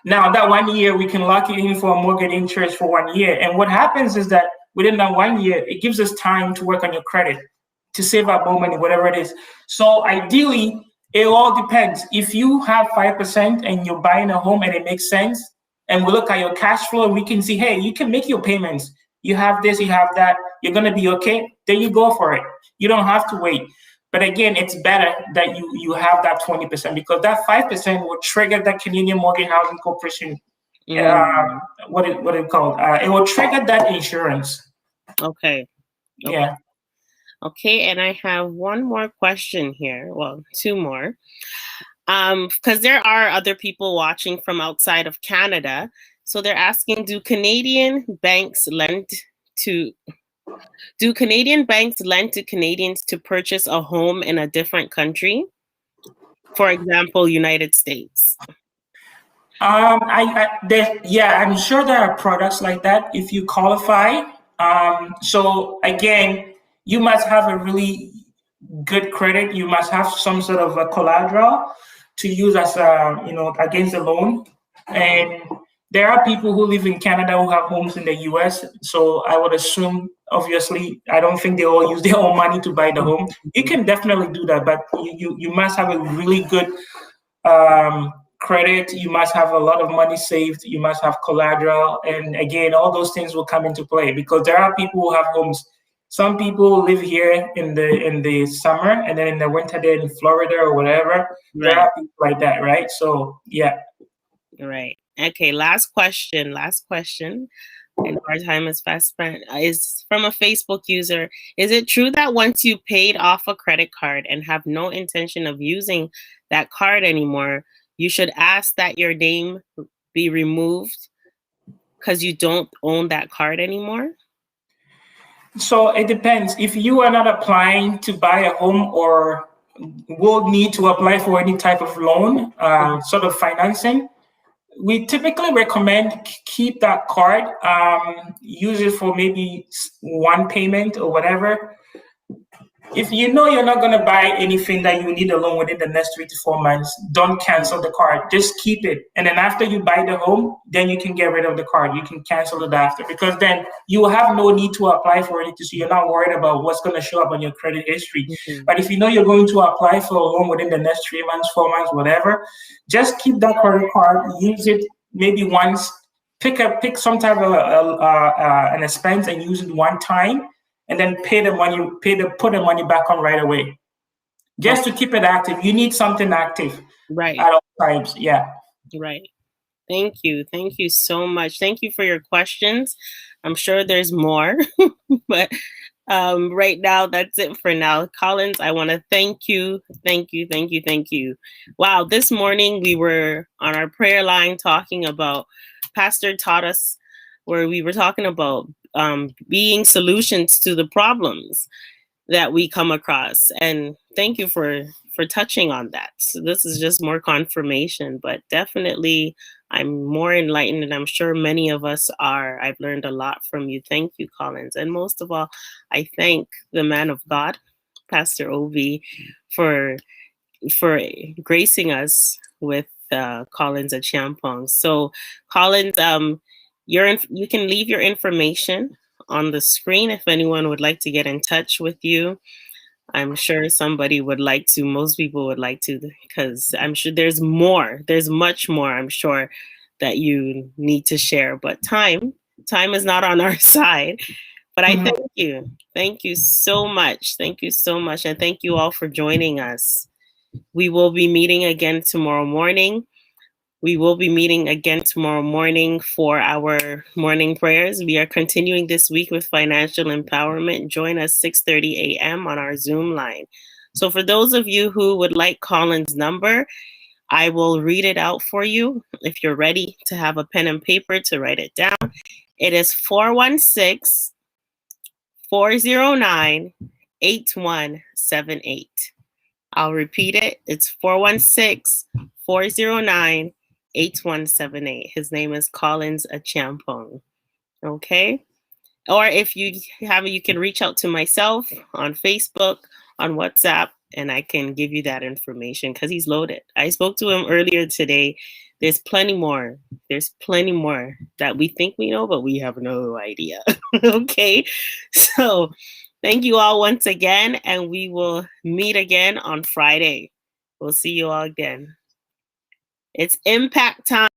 Now that 1 year, we can lock it in for a mortgage interest for 1 year. And what happens is that within that 1 year, it gives us time to work on your credit, to save up more money, whatever it is. So ideally, it all depends. If you have 5% and you're buying a home and it makes sense, and we look at your cash flow and we can see, hey, you can make your payments. You have this, you have that, you're gonna be okay, then you go for it. You don't have to wait. But again, it's better that you have that 20% because that 5% will trigger that Canadian Mortgage Housing Corporation. What it called? It will trigger that insurance. Okay. Yeah. Okay, and I have one more question here. Well, two more. Because there are other people watching from outside of Canada. So they're asking, do Canadian banks lend to Canadians to purchase a home in a different country? For example, United States. I'm sure there are products like that if you qualify. So again, you must have a really good credit. You must have some sort of a collateral to use as against the loan. And there are people who live in Canada who have homes in the US. So I would assume, obviously, I don't think they all use their own money to buy the home. You can definitely do that, but you must have a really good credit. You must have a lot of money saved. You must have collateral. And again, all those things will come into play because there are people who have homes. Some people live here in the summer and then in the winter they're in Florida or whatever. Right. There are people like that, right? So yeah. Right. Okay, last question. and our time is fast spent. Is from a Facebook user. Is it true that once you paid off a credit card and have no intention of using that card anymore, you should ask that your name be removed because you don't own that card anymore? So it depends. If you are not applying to buy a home or will need to apply for any type of loan, sort of financing, we typically recommend keep that card, use it for maybe one payment or whatever. If you know you're not going to buy anything that you need a loan within the next 3 to 4 months, don't cancel the card. Just keep it. And then after you buy the home, then you can get rid of the card. You can cancel it after, because then you will have no need to apply for it. So you're not worried about what's going to show up on your credit history. Mm-hmm. But if you know you're going to apply for a loan within the next 3 months, 4 months, whatever, just keep that credit card, use it maybe once, pick some type of an expense and use it one time, and then put the money back on right away. Just to keep it active. You need something active Right. at all times. Yeah. Right. Thank you. Thank you so much. Thank you for your questions. I'm sure there's more, but right now, that's it for now. Collins, I want to thank you. Thank you. Thank you. Thank you. Wow. This morning we were on our prayer line talking about, Pastor taught us where we were talking about being solutions to the problems that we come across. And thank you for touching on that. So this is just more confirmation, but definitely I'm more enlightened, and I'm sure many of us are. I've learned a lot from you. Thank you, Collins. And most of all, I thank the man of God, Pastor Obi, for gracing us with Collins Acheampon. So Collins, you can leave your information on the screen if anyone would like to get in touch with you. I'm sure somebody would like to, most people would like to, because I'm sure there's much more, I'm sure, that you need to share. But time is not on our side. But I thank you so much. Thank you so much. And thank you all for joining us. We will be meeting again tomorrow morning. For our morning prayers. We are continuing this week with financial empowerment. Join us 6:30 a.m. on our Zoom line. So for those of you who would like Colin's number, I will read it out for you if you're ready to have a pen and paper to write it down. It is 416-409-8178. I'll repeat it. It's 416-409-8178. His name is Collins Acheampon. Okay? Or if you can reach out to myself on Facebook, on WhatsApp, and I can give you that information because he's loaded. I spoke to him earlier today. There's plenty more. There's plenty more that we think we know, but we have no idea. Okay? So thank you all once again, and we will meet again on Friday. We'll see you all again. It's impact time.